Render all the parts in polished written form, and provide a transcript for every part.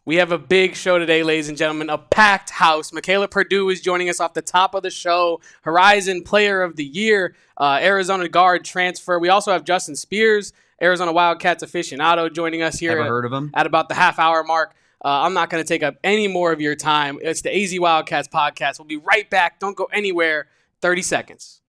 We have a big show today, ladies and gentlemen, a packed house. Mickayla Perdue is joining us off the top of the show. Horizon Player of the Year, Arizona guard transfer. We also have Justin Spears, Arizona Wildcats aficionado, joining us here. Ever heard of him? At about the half-hour mark. I'm not going to take up any more of your time. It's the AZ Wildcats Podcast. We'll be right back. Don't go anywhere. 30 seconds.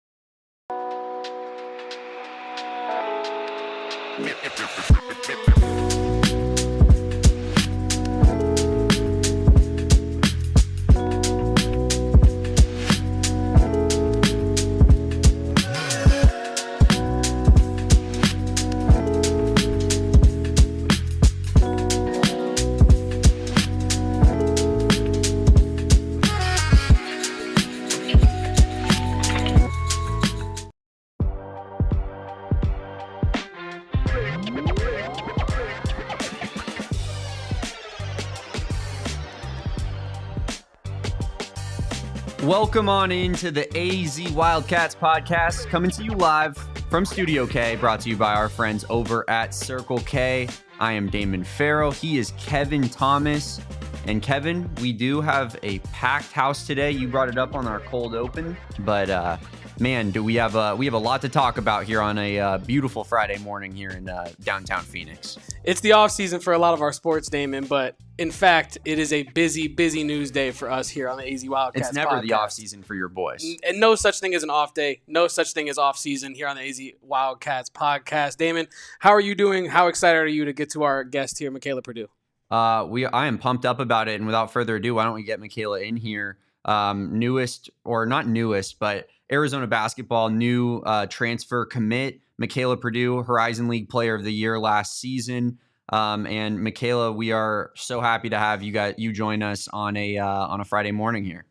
Welcome on into the AZ Wildcats Podcast, coming to you live from Studio K, brought to you by our friends over at Circle K. I am Damon Fairall. He is Kevin Thomas. And Kevin, we do have a packed house today. You brought it up on our cold open, but man, do we have a lot to talk about here on a beautiful Friday morning here in downtown Phoenix. It's the off season for a lot of our sports, Damon, but in fact, it is a busy news day for us here on the AZ Wildcats. It's never podcast. The off season for your boys. And no such thing as an off day. No such thing as off season here on the AZ Wildcats podcast. Damon, how are you doing? How excited are you to get to our guest here, Mickayla Perdue? I am pumped up about it, and without further ado, why don't we get Mickayla in here? Newest, or not newest, but Arizona basketball new transfer commit. Mickayla Perdue, Horizon League Player of the Year last season. And Mickayla, we are so happy to have you join us on a Friday morning here.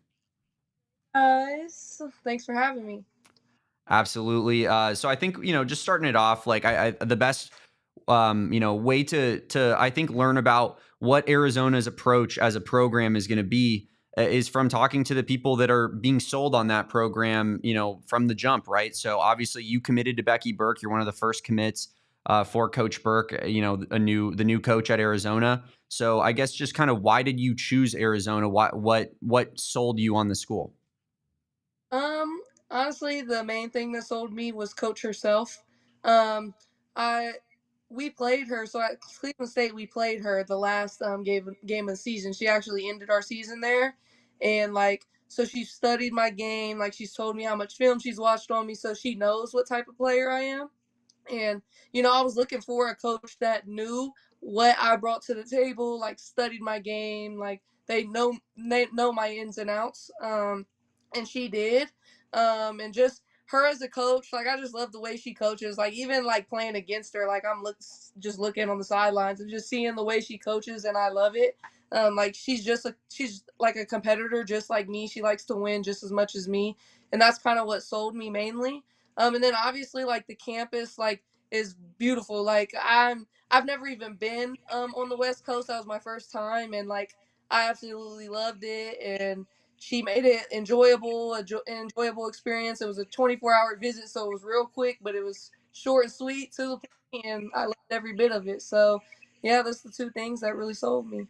Guys, thanks for having me. Absolutely. So I think, just starting it off, like the best way to I think learn about what Arizona's approach as a program is going to be is from talking to the people that are being sold on that program, from the jump, right? So obviously you committed to Becky Burke. You're one of the first commits for Coach Burke, the new coach at Arizona. So I guess just kind of why did you choose Arizona? What sold you on the school? Honestly, the main thing that sold me was Coach herself. We played her. So at Cleveland State, we played her the last game of the season. She actually ended our season there. And, so she studied my game. She's told me how much film she's watched on me. So she knows what type of player I am. And, I was looking for a coach that knew what I brought to the table, studied my game. They know my ins and outs. And she did. And just her as a coach, I just love the way she coaches. Even playing against her, I'm just looking on the sidelines and just seeing the way she coaches, and I love it. She's like a competitor, just like me. She likes to win just as much as me, and that's kind of what sold me mainly. And then obviously the campus is beautiful. I've never even been on the West Coast. That was my first time, and I absolutely loved it. And she made it enjoyable experience. It was a 24-hour visit, so it was real quick, but it was short and sweet to the point, and I loved every bit of it. So, yeah, that's the two things that really sold me.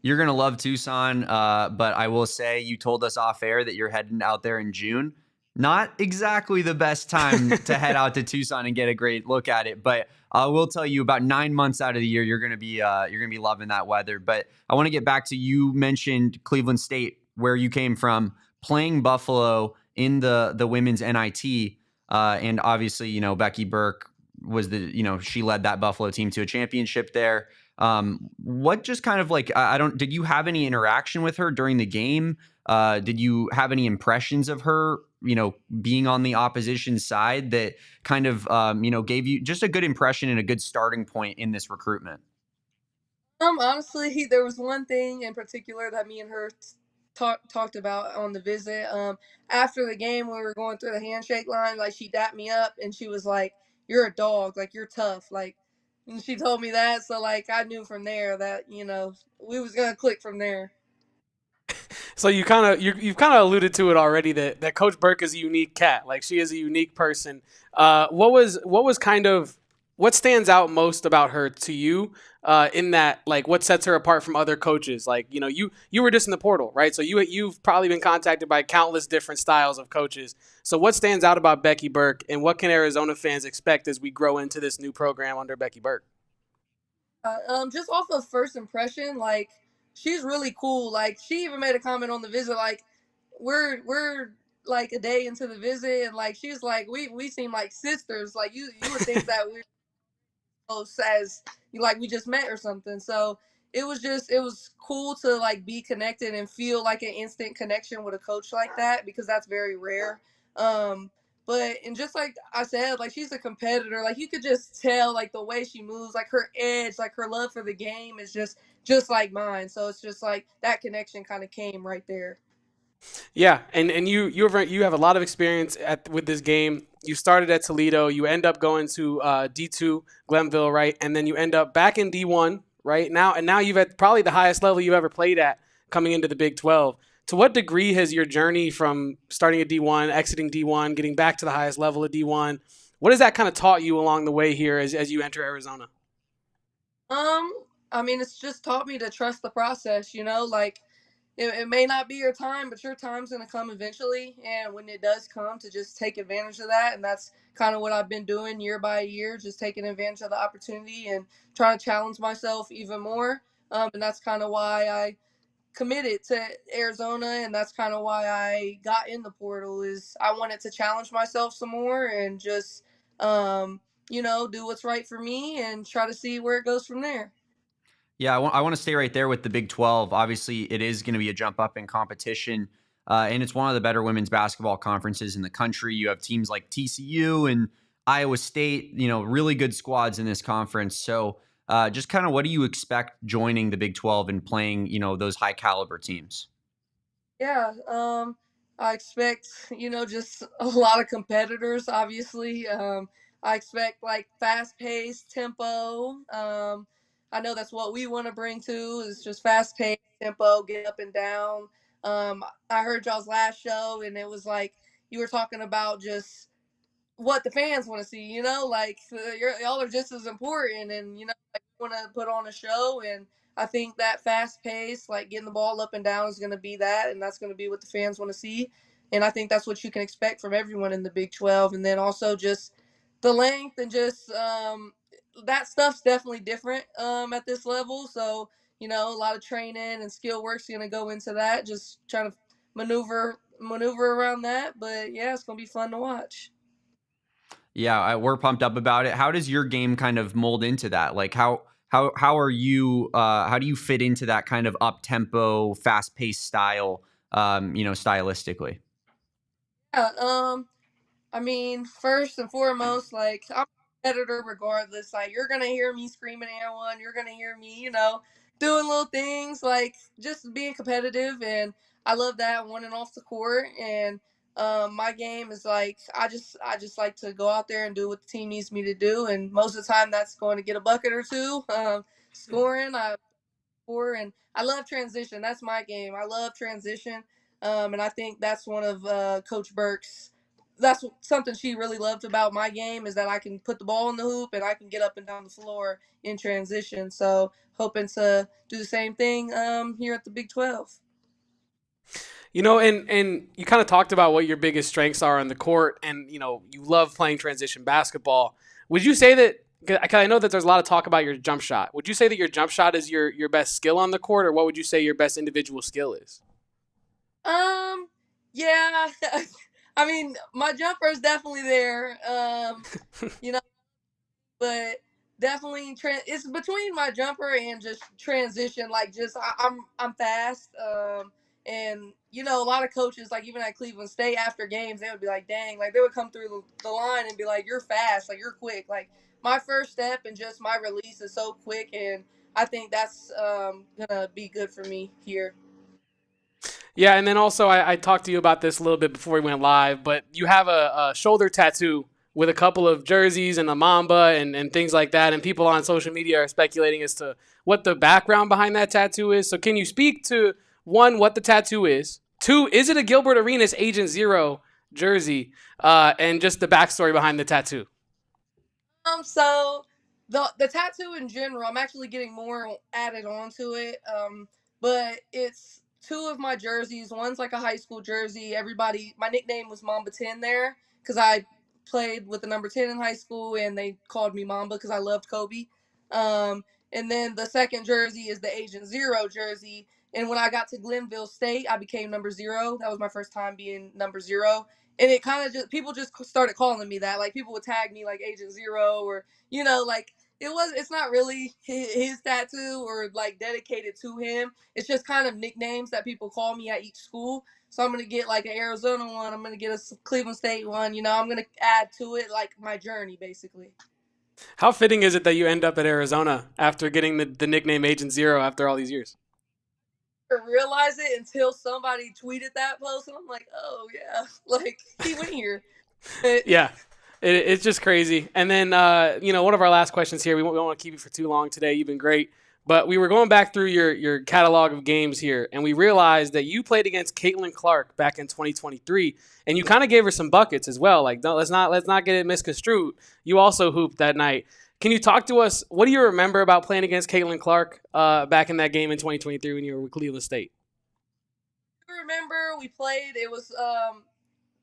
You're going to love Tucson, but I will say you told us off air that you're heading out there in June. Not exactly the best time to head out to Tucson and get a great look at it, but I will tell you about 9 months out of the year, you're going to be loving that weather. But I want to get back to, you mentioned Cleveland State, where you came from, playing Buffalo in the women's NIT. And obviously, Becky Burke was she led that Buffalo team to a championship there. What just kind of did you have any interaction with her during the game? Did you have any impressions of her, being on the opposition side that kind of, gave you just a good impression and a good starting point in this recruitment? Honestly, there was one thing in particular that me and her talked about on the visit. After the game, when we were going through the handshake line, she dapped me up and she was like, "You're a dog, you're tough." And she told me that, so I knew from there that we was gonna click from there. So you've kind of alluded to it already that Coach Burke is a unique cat. She is a unique person. What was kind of what stands out most about her to you in that, like, what sets her apart from other coaches? Like, you were just in the portal, right? So you've probably been contacted by countless different styles of coaches. So what stands out about Becky Burke, and what can Arizona fans expect as we grow into this new program under Becky Burke? Just off of first impression, like she's really cool. Like she even made a comment on the visit, like we're like a day into the visit, and like she's like we seem like sisters. Like you would think that we're close as like we just met or something. So it was cool to like be connected and feel like an instant connection with a coach like that, because that's very rare. Um, and just like I said, like she's a competitor. Like you could just tell like the way she moves, like her edge, like her love for the game is just like mine. So it's just like that connection kind of came right there. Yeah, and you have a lot of experience with this game. You started at Toledo. You end up going to D2 Glenville, right? And then you end up back in D1, right? Now you've at probably the highest level you've ever played at coming into the Big 12. To what degree has your journey from starting at D1, exiting D1, getting back to the highest level of D1, what has that kind of taught you along the way here as you enter Arizona? Um, I mean, it's just taught me to trust the process. Like it may not be your time, but your time's going to come eventually. And when it does come, to just take advantage of that. And that's kind of what I've been doing year by year, just taking advantage of the opportunity and trying to challenge myself even more. And that's kind of why I committed to Arizona. And that's kind of why I got in the portal, is I wanted to challenge myself some more and just, do what's right for me and try to see where it goes from there. Yeah, I want to stay right there with the Big 12. Obviously, it is going to be a jump up in competition, and it's one of the better women's basketball conferences in the country. You have teams like TCU and Iowa State, really good squads in this conference. So just kind of what do you expect joining the Big 12 and playing, those high caliber teams? Yeah, I expect, just a lot of competitors, obviously. I expect like fast paced tempo. I know that's what we want to bring to, is just fast paced tempo, get up and down. I heard y'all's last show, and it was like you were talking about just what the fans want to see, like y'all are just as important, and like want to put on a show. And I think that fast pace, like getting the ball up and down, is going to be that, and that's going to be what the fans want to see. And I think that's what you can expect from everyone in the Big 12. And then also just the length and just that stuff's definitely different at this level. So a lot of training and skill work's going to go into that, just trying to maneuver around that. But yeah, it's going to be fun to watch. Yeah, we're pumped up about it. How does your game kind of mold into that? Like how are you? How do you fit into that kind of up tempo, fast paced style? Stylistically. Yeah, I mean, first and foremost, like I'm a competitor regardless. Like you're gonna hear me screaming at one, you're gonna hear me, doing little things, like just being competitive, and I love that on and off the court. And my game is like I just like to go out there and do what the team needs me to do, and most of the time that's going to get a bucket or two. Scoring, and I love transition. That's my game. I love transition, and I think that's one of Coach Burke's. That's something she really loved about my game, is that I can put the ball in the hoop and I can get up and down the floor in transition. So hoping to do the same thing here at the Big 12. And you kind of talked about what your biggest strengths are on the court, and you love playing transition basketball. Would you say that? Cause I know that there's a lot of talk about your jump shot. Would you say that your jump shot is your best skill on the court, or what would you say your best individual skill is? Yeah, I mean, my jumper is definitely there. You know, but definitely it's between my jumper and just transition. Like just I'm fast. And a lot of coaches, like even at Cleveland State after games, they would be like, dang, like they would come through the line and be like, you're fast, like you're quick. Like my first step and just my release is so quick, and I think that's gonna be good for me here. Yeah, and then also I talked to you about this a little bit before we went live, but you have a shoulder tattoo with a couple of jerseys and a mamba and things like that, and people on social media are speculating as to what the background behind that tattoo is. So can you speak to, one, what the tattoo is? Two, is it a Gilbert Arenas Agent Zero jersey? And just the backstory behind the tattoo. So the tattoo in general, I'm actually getting more added onto it. But it's two of my jerseys. One's like a high school jersey. My nickname was Mamba 10 there because I played with the number 10 in high school, and they called me Mamba because I loved Kobe. And then the second jersey is the Agent Zero jersey. And when I got to Glenville State, I became number 0. That was my first time being number 0. And it kind of people just started calling me that. Like, people would tag me like Agent Zero, or, like, it's not really his tattoo or like dedicated to him. It's just kind of nicknames that people call me at each school. So I'm going to get like an Arizona one. I'm going to get a Cleveland State one. I'm going to add to it like my journey, basically. How fitting is it that you end up at Arizona after getting the nickname Agent Zero after all these years? I didn't realize it until somebody tweeted that post, and I'm like, oh yeah, like he went here. Yeah. It's just crazy. And then, one of our last questions here, we don't want to keep you for too long today. You've been great. But we were going back through your catalog of games here, and we realized that you played against Caitlyn Clark back in 2023, and you kind of gave her some buckets as well. Like, let's not get it misconstrued. You also hooped that night. Can you talk to us? What do you remember about playing against Caitlyn Clark back in that game in 2023 when you were with Cleveland State? I remember we played. It was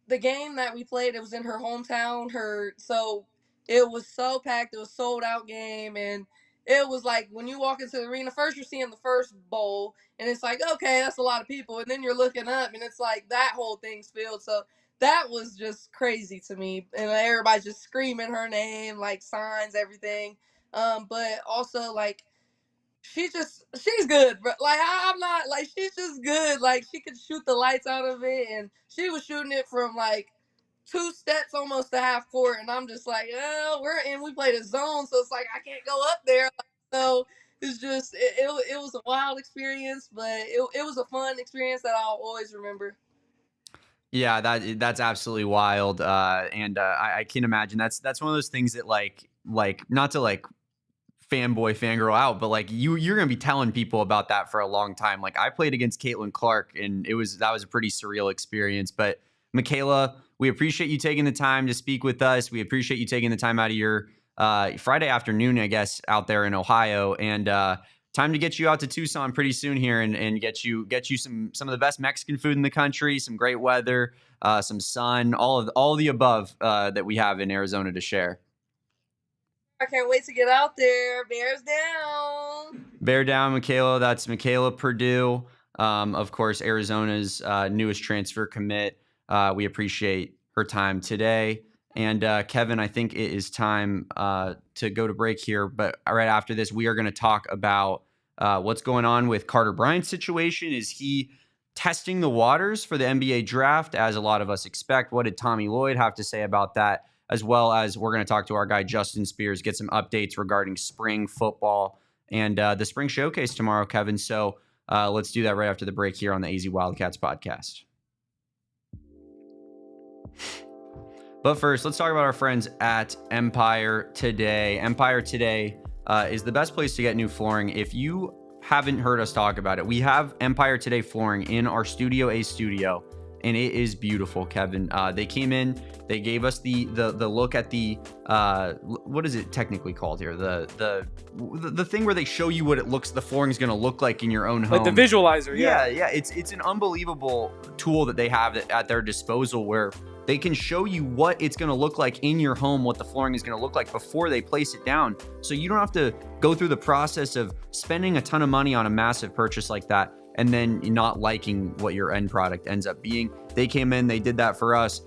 the game that we played. It was in her hometown. So it was so packed. It was a sold out game, and it was like when you walk into the arena, first you're seeing the first bowl, and it's like, okay, that's a lot of people, and then you're looking up, and it's like that whole thing's filled. So that was just crazy to me, and everybody's just screaming her name, like signs, everything. But also like, she's good, bro. Like, I'm not, like, she's just good. Like, she could shoot the lights out of it, and she was shooting it from like 2 steps almost to half court, and I'm just like, oh, we played a zone, so it's like I can't go up there. So it's just it was a wild experience, but it was a fun experience that I'll always remember. Yeah, that's absolutely wild, and I can imagine that's one of those things that like not to like fangirl out, but like you're gonna be telling people about that for a long time. Like, I played against Caitlyn Clark, and that was a pretty surreal experience. But Mickayla, we appreciate you taking the time to speak with us. We appreciate you taking the time out of your Friday afternoon, I guess, out there in Ohio, and time to get you out to Tucson pretty soon here, and get you some of the best Mexican food in the country, some great weather, some sun, all of the above that we have in Arizona to share. I can't wait to get out there. Bears down. Bear down, Mickayla. That's Mickayla Perdue, of course, Arizona's newest transfer commit. We appreciate her time today. And Kevin, I think it is time to go to break here. But right after this, we are going to talk about what's going on with Carter Bryant's situation. Is he testing the waters for the NBA draft, as a lot of us expect? What did Tommy Lloyd have to say about that? As well as we're going to talk to our guy, Justin Spears, get some updates regarding spring football and the spring showcase tomorrow, Kevin. So let's do that right after the break here on the AZ Wildcats podcast. But first, let's talk about our friends at Empire Today. Empire Today is the best place to get new flooring. If you haven't heard us talk about it, we have Empire Today flooring in our Studio A studio, and it is beautiful, Kevin. They came in, they gave us the look at the what is it technically called here? The thing where they show you what the flooring is going to look like in your own home. Like the visualizer, yeah. Yeah. It's an unbelievable tool that they have at their disposal, where they can show you what it's going to look like in your home, what the flooring is going to look like before they place it down. So you don't have to go through the process of spending a ton of money on a massive purchase like that and then not liking what your end product ends up being. They came in, they did that for us.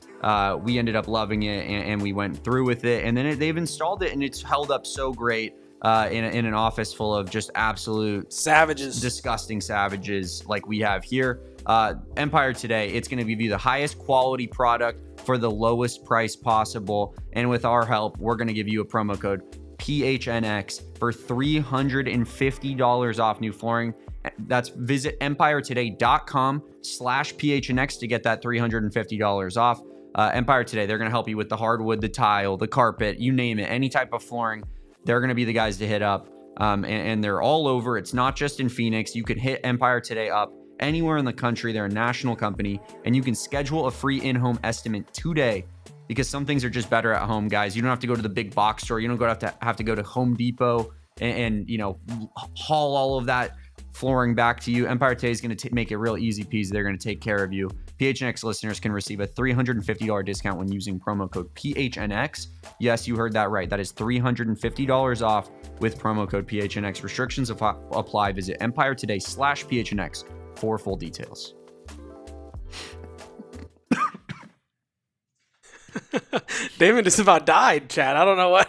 We ended up loving it, and we went through with it. And then they've installed it, and it's held up so great in an office full of just absolute savages, disgusting savages like we have here. Empire Today, it's going to give you the highest quality product for the lowest price possible. And with our help, we're going to give you a promo code PHNX for $350 off new flooring. That's visit empiretoday.com/PHNX to get that $350 off. Empire Today, they're going to help you with the hardwood, the tile, the carpet, you name it, any type of flooring. They're going to be the guys to hit up. And they're all over. It's not just in Phoenix. You can hit Empire Today up anywhere in the country. They're a national company, and you can schedule a free in-home estimate today because some things are just better at home, guys. You don't have to go to the big box store. You don't have to go to Home Depot and haul all of that flooring back to you. Empire Today is going to make it real easy peasy. They're going to take care of you. PHNX listeners can receive a $350 discount when using promo code PHNX. Yes, you heard that right. That is $350 off with promo code PHNX. Restrictions apply. Visit EmpireToday/PHNX for full details. Damon just about died, Chad. I don't know what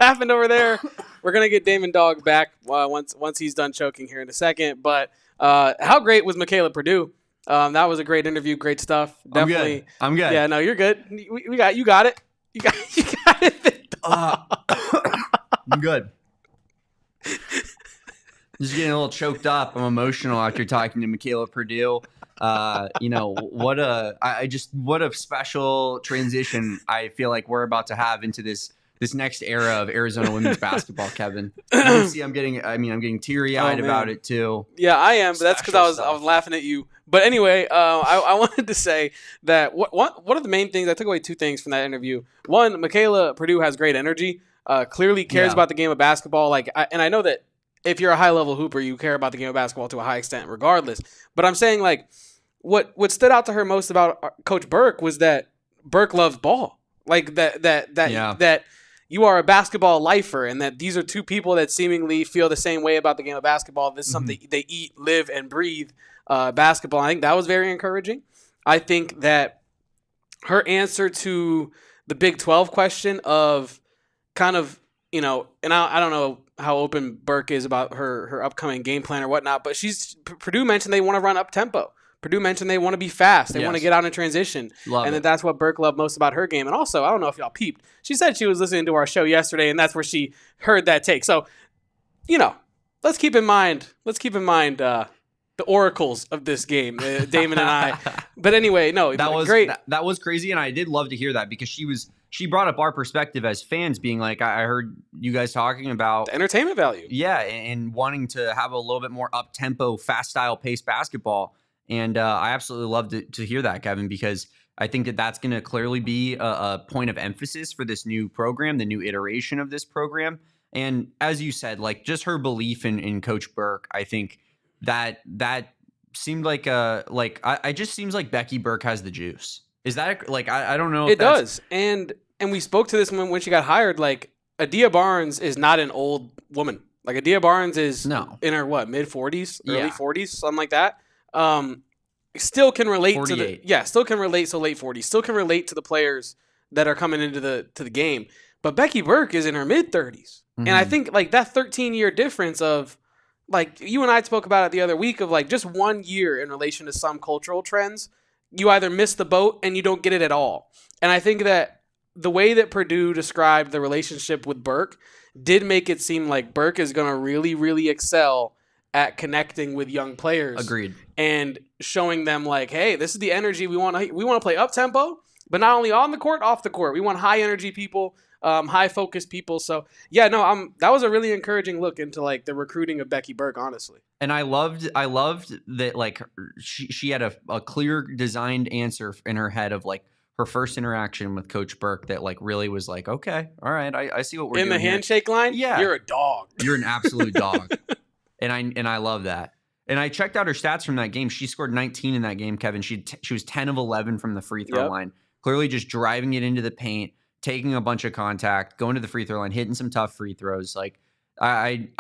happened over there. We're gonna get Damon Dog back once he's done choking here in a second. But how great was Mickayla Perdue? That was a great interview, great stuff. Definitely, I'm good. Yeah, no, you're good. You got it. You got it. I'm good. Just getting a little choked up. I'm emotional after talking to Mickayla Perdue. What a special transition I feel like we're about to have into this next era of Arizona women's basketball, Kevin. You see, I'm getting teary-eyed about it too. Yeah, I am, but that's because I was laughing at you. But anyway, I wanted to say that one of the main things, I took away two things from that interview. One, Mickayla Perdue has great energy, clearly cares about the game of basketball. And I know that if you're a high-level hooper, you care about the game of basketball to a high extent regardless. But I'm saying, like, what stood out to her most about Coach Burke was that Burke loves ball. Like, that you are a basketball lifer, and that these are two people that seemingly feel the same way about the game of basketball. This is something they eat, live, and breathe basketball. I think that was very encouraging. I think that her answer to the Big 12 question of kind of, and I don't know how open Burke is about her upcoming game plan or whatnot, but Purdue mentioned they want to run up tempo. Purdue mentioned they want to be fast. They want to get out in transition. That's what Burke loved most about her game. And also, I don't know if y'all peeped, she said she was listening to our show yesterday, and that's where she heard that take. So, let's keep in mind the oracles of this game, Damon and I. But anyway, no, that was great. That was crazy, and I did love to hear that because she brought up our perspective as fans, being like, I heard you guys talking about the entertainment value. Yeah, and wanting to have a little bit more up-tempo, fast-style paced basketball. And I absolutely loved to hear that, Kevin, because I think that that's going to clearly be a point of emphasis for this new program, the new iteration of this program. And as you said, like, just her belief in Coach Burke, I think that seemed like it just seems like Becky Burke has the juice. Is that like, I don't know if it does. And we spoke to this when she got hired. Like, Adia Barnes is not an old woman. Like, Adia Barnes is in her mid 40s, early 40s, something like that. Still can relate 48. Still can relate. So late 40s, still can relate to the players that are coming into the game. But Becky Burke is in her mid 30s. And I think like that 13-year difference of, like, you and I spoke about it the other week, of like just 1 year in relation to some cultural trends, you either miss the boat and you don't get it at all. And I think that the way that Purdue described the relationship with Burke did make it seem like Burke is going to really, really excel at connecting with young players. Agreed. And showing them, like, hey, this is the energy we want to play up tempo, but not only on the court, off the court. We want high energy people, high focus people. So yeah, no, that was a really encouraging look into like the recruiting of Becky Burke, honestly. And I loved that, like, she had a clear designed answer in her head of like her first interaction with Coach Burke that like really was like, okay, all right, I see what we're doing in the handshake line. Yeah, you're a dog. You're an absolute dog. And I love that. And I checked out her stats from that game. She scored 19 in that game, Kevin. She was 10 of 11 from the free throw line. Clearly just driving it into the paint, taking a bunch of contact, going to the free throw line, hitting some tough free throws. Like, I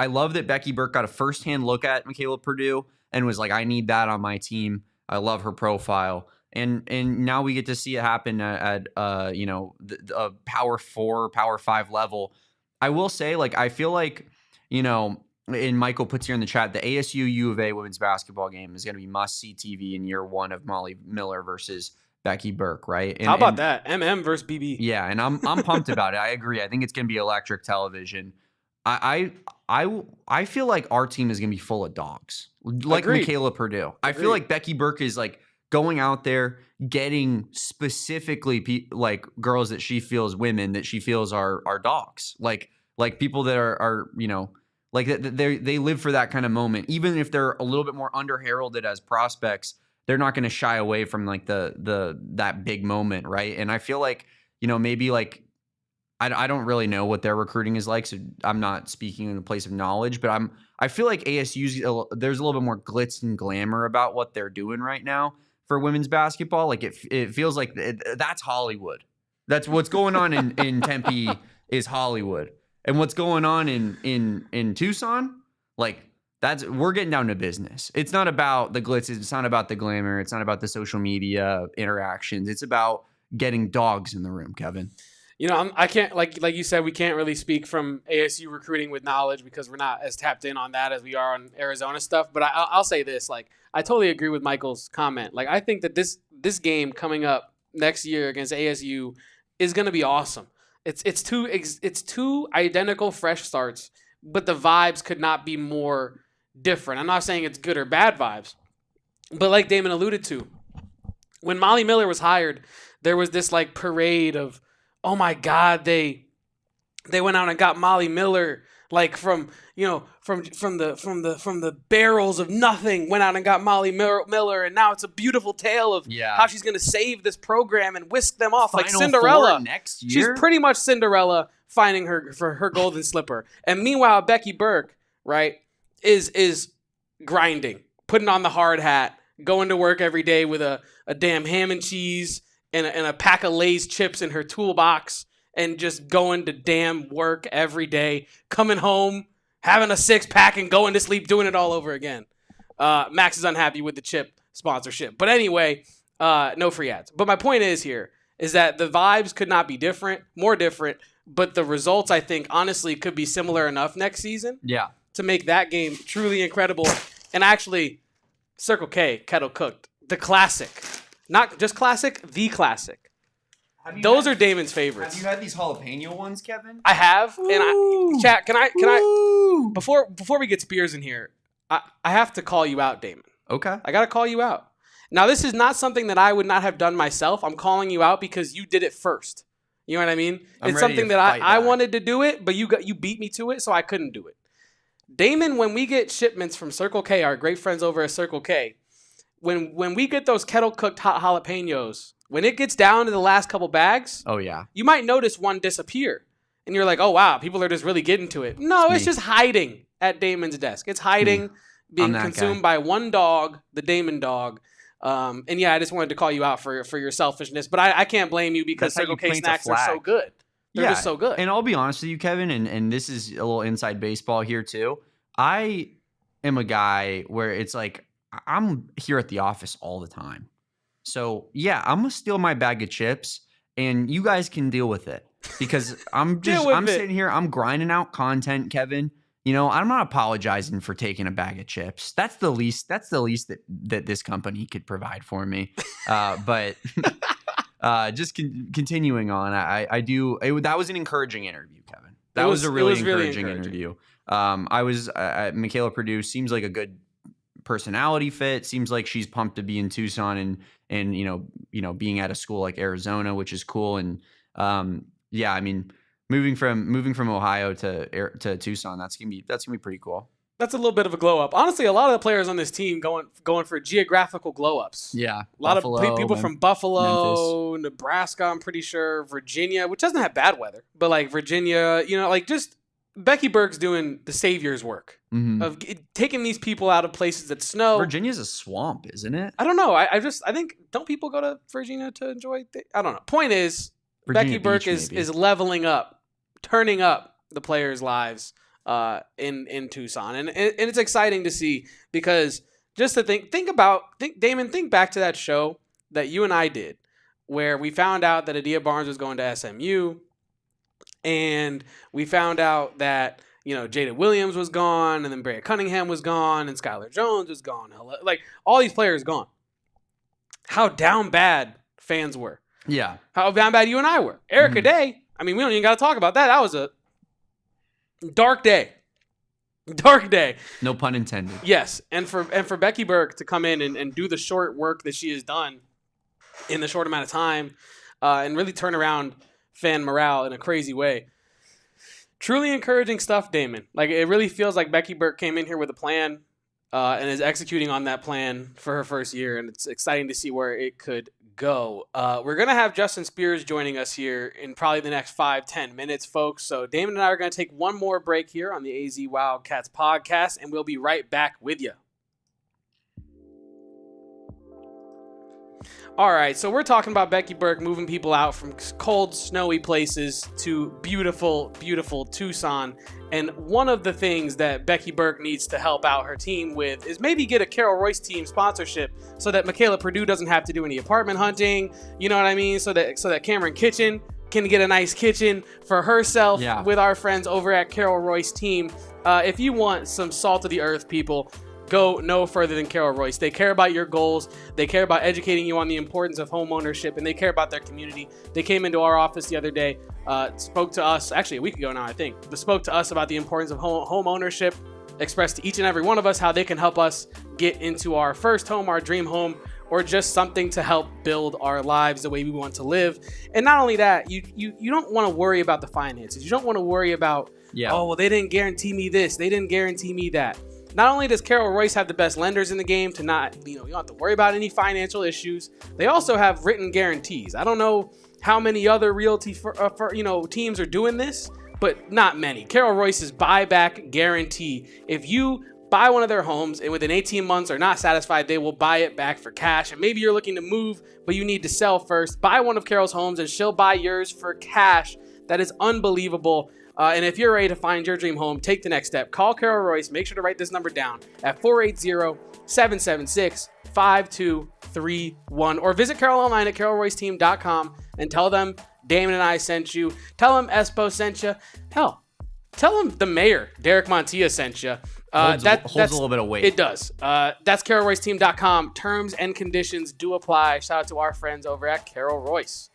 love that Becky Burke got a firsthand look at Mickayla Perdue and was like, I need that on my team. I love her profile. And now we get to see it happen at the Power 4, Power 5 level. I will say, like, I feel like, and Michael puts here in the chat, the ASU U of A women's basketball game is going to be must-see TV in year one of Molly Miller versus Becky Burke, right? How about that? MM versus BB. Yeah, and I'm pumped about it. I agree. I think it's going to be electric television. I feel like our team is going to be full of dogs, like Agreed. Mickayla Perdue. I feel like Becky Burke is like going out there, getting specifically like girls that she feels, women that she feels are dogs, like people that are like they live for that kind of moment, even if they're a little bit more under heralded as prospects. they're not going to shy away from like that big moment, right? And I feel like, maybe like I don't really know what their recruiting is like, so I'm not speaking in the place of knowledge, but I feel like ASU's there's a little bit more glitz and glamour about what they're doing right now for women's basketball. Like it feels like that's Hollywood. That's what's going on in Tempe is Hollywood, and what's going on in Tucson, like we're getting down to business. It's not about the glitz. It's not about the glamour. It's not about the social media interactions. It's about getting dogs in the room, Kevin. I can't like you said, we can't really speak from ASU recruiting with knowledge because we're not as tapped in on that as we are on Arizona stuff. But I'll say this, like I totally agree with Michael's comment. Like I think that this game coming up next year against ASU is going to be awesome. It's two identical fresh starts, but the vibes could not be more different. I'm not saying it's good or bad vibes, but like Damon alluded to, when Molly Miller was hired, there was this like parade of, oh my God, they went out and got Molly Miller, like from the barrels of nothing, went out and got Molly Miller, and now it's a beautiful tale of how she's gonna save this program and whisk them off like Cinderella next year. She's pretty much Cinderella finding her golden slipper, and meanwhile Becky Burke, right, is grinding, putting on the hard hat, going to work every day with a damn ham and cheese and a pack of Lay's chips in her toolbox and just going to damn work every day, coming home, having a 6-pack and going to sleep, doing it all over again. Max is unhappy with the chip sponsorship. But anyway, no free ads. But my point is that the vibes could not be more different, but the results, I think, honestly, could be similar enough next season to make that game truly incredible. And actually, Circle K, Kettle Cooked, the classic. Not just classic, the classic. Those are Damon's favorites. Have you had these jalapeno ones, Kevin? I have. And chat, can I before we get Spears in here, I have to call you out, Damon. Okay. I got to call you out. Now, this is not something that I would not have done myself. I'm calling you out because you did it first. You know what I mean? It's something that I wanted to do it, but you beat me to it, so I couldn't do it. Damon, when we get shipments from Circle K, our great friends over at Circle K, when we get those kettle cooked hot jalapenos, when it gets down to the last couple bags, you might notice one disappear. And you're like, oh, wow, people are just really getting to it. No, it's just hiding at Damon's desk. It's hiding, being consumed by one dog, the Damon dog. And yeah, I just wanted to call you out for your selfishness. But I can't blame you because Circle K snacks are so good. They're just so good. And I'll be honest with you, Kevin, and this is a little inside baseball here too. I am a guy where it's like, I'm here at the office all the time. So yeah, I'm going to steal my bag of chips and you guys can deal with it because I'm sitting here, I'm grinding out content, Kevin. I'm not apologizing for taking a bag of chips. That's the least that this company could provide for me. But just continuing on, that was an encouraging interview, Kevin. That was a really encouraging interview. Mickayla Perdue seems like a good personality fit. Seems like she's pumped to be in Tucson and being at a school like Arizona, which is cool. And I mean, moving from Ohio to Tucson, that's gonna be pretty cool. That's a little bit of a glow up. Honestly, a lot of the players on this team going for geographical glow ups. Yeah, a lot of people from Buffalo, Memphis, Nebraska. I'm pretty sure Virginia, which doesn't have bad weather, but like Virginia, just Becky Burke's doing the savior's work of taking these people out of places that snow. Virginia's a swamp, isn't it? I don't know. I think don't people go to Virginia to enjoy? I don't know. Point is, Virginia Becky Burke is leveling up, turning up the players' lives in Tucson, and it's exciting to see because just to think Damon, think back to that show that you and I did where we found out that Adia Barnes was going to SMU. And we found out that, Jada Williams was gone, and then Brea Cunningham was gone, and Skylar Jones was gone. Like, all these players gone. How down bad fans were. Yeah. How down bad you and I were. Erica Day, I mean, we don't even got to talk about that. That was a dark day. Dark day. No pun intended. Yes. And for Becky Burke to come in and do the short work that she has done in the short amount of time and really turn around fan morale in a crazy way. Truly encouraging stuff, Damon. Like, it really feels like Becky Burke came in here with a plan. and is executing on that plan for her first year, and it's exciting to see where it could go. We're going to have Justin Spears joining us here in probably the next 5-10 minutes, folks. So Damon and I are going to take one more break here on the AZ Wildcats podcast, and we'll be right back with you. All right, so we're talking about Becky Burke moving people out from cold, snowy places to beautiful, beautiful Tucson. And one of the things that Becky Burke needs to help out her team with is maybe get a Carol Royce team sponsorship so that Mickayla Perdue doesn't have to do any apartment hunting. You know what I mean? So that Cameron Kitchen can get a nice kitchen for herself with our friends over at Carol Royce team. If you want some salt of the earth, people, go no further than Carol Royce. They care about your goals. They care about educating you on the importance of home ownership, and they care about their community. They came into our office the other day, spoke to us, actually a week ago now, I think, but spoke to us about the importance of home ownership, expressed to each and every one of us how they can help us get into our first home, our dream home, or just something to help build our lives the way we want to live. And not only that, you don't want to worry about the finances. You don't want to worry about, oh, well, they didn't guarantee me this. They didn't guarantee me that. Not only does Carol Royce have the best lenders in the game to not, you don't have to worry about any financial issues, they also have written guarantees. I don't know how many other realty teams are doing this, but not many. Carol Royce's buyback guarantee. If you buy one of their homes and within 18 months are not satisfied, they will buy it back for cash. And maybe you're looking to move, but you need to sell first. Buy one of Carol's homes and she'll buy yours for cash. That is unbelievable. And if you're ready to find your dream home, take the next step. Call Carol Royce. Make sure to write this number down at 480-776-5231. Or visit Carol online at carolroyceteam.com and tell them Damon and I sent you. Tell them Espo sent you. Hell, tell them the mayor, Derek Montilla, sent you. Holds a little bit of weight. It does. That's carolroyceteam.com. Terms and conditions do apply. Shout out to our friends over at Carol Royce.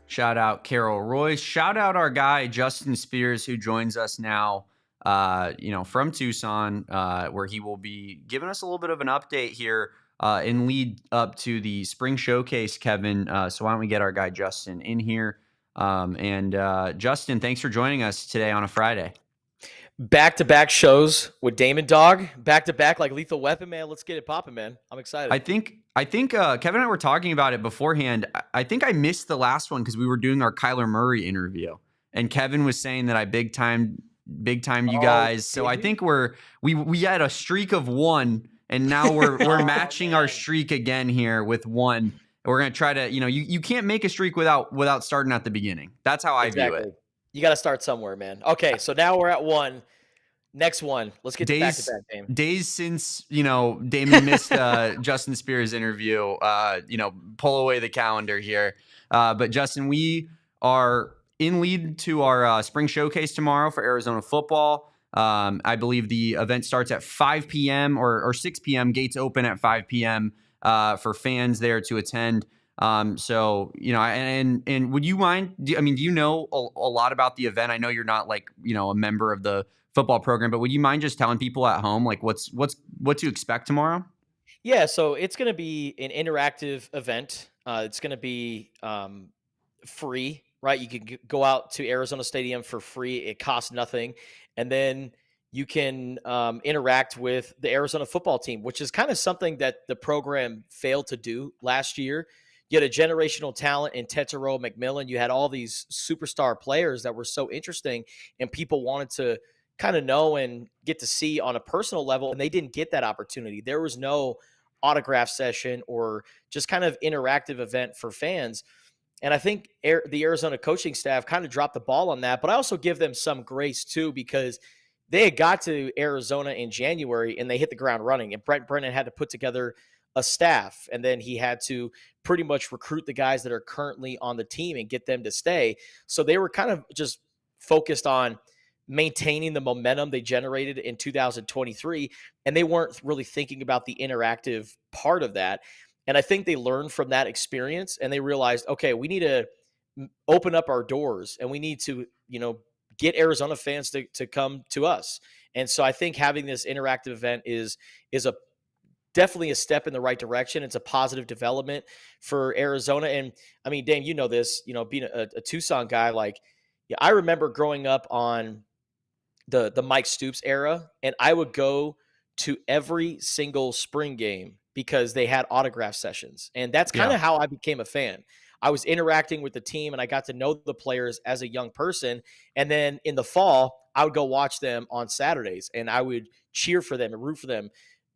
Shout out Carol Royce. Shout out our guy, Justin Spears, who joins us now, from Tucson, where he will be giving us a little bit of an update here in lead up to the spring showcase, Kevin. So why don't we get our guy, Justin, in here? Justin, thanks for joining us today on a Friday. Back-to-back shows with Damon Dog. Back-to-back like Lethal Weapon, man. Let's get it popping, man. I'm excited. I think Kevin and I were talking about it beforehand. I think I missed the last one because we were doing our Kyler Murray interview, and Kevin was saying that I big time you guys. So I think we had a streak of one, and now we're matching our streak again here with one. We're gonna try to, you can't make a streak without starting at the beginning. That's how I view it. You got to start somewhere, man. Okay, so now we're at one. Next one. Let's get to back-to-back, Damon. Days since, Damon missed Justin Spears' interview, pull away the calendar here. But, Justin, we are in lead to our spring showcase tomorrow for Arizona football. I believe the event starts at 5 p.m. or 6 p.m. Gates open at 5 p.m. For fans there to attend. So, and would you mind, do you know a lot about the event? I know you're not a member of the football program, but would you mind just telling people at home, what to expect tomorrow? Yeah. So it's going to be an interactive event. It's going to be, free, right? You can go out to Arizona Stadium for free. It costs nothing. And then you can interact with the Arizona football team, which is kind of something that the program failed to do last year. You had a generational talent in Tetero McMillan. You had all these superstar players that were so interesting, and people wanted to kind of know and get to see on a personal level, and they didn't get that opportunity. There was no autograph session or just kind of interactive event for fans. And I think the Arizona coaching staff kind of dropped the ball on that, but I also give them some grace too, because they had got to Arizona in January and they hit the ground running, and Brent Brennan had to put together a staff, and then he had to pretty much recruit the guys that are currently on the team and get them to stay. So they were kind of just focused on maintaining the momentum they generated in 2023, and they weren't really thinking about the interactive part of that. And I think they learned from that experience, and they realized, okay, we need to open up our doors, and we need to, get Arizona fans to come to us. And so I think having this interactive event is definitely a step in the right direction. It's a positive development for Arizona. And I mean, Dame, you know this, being a Tucson guy, I remember growing up on the Mike Stoops era, and I would go to every single spring game because they had autograph sessions. And that's kind of how I became a fan. I was interacting with the team and I got to know the players as a young person. And then in the fall, I would go watch them on Saturdays and I would cheer for them and root for them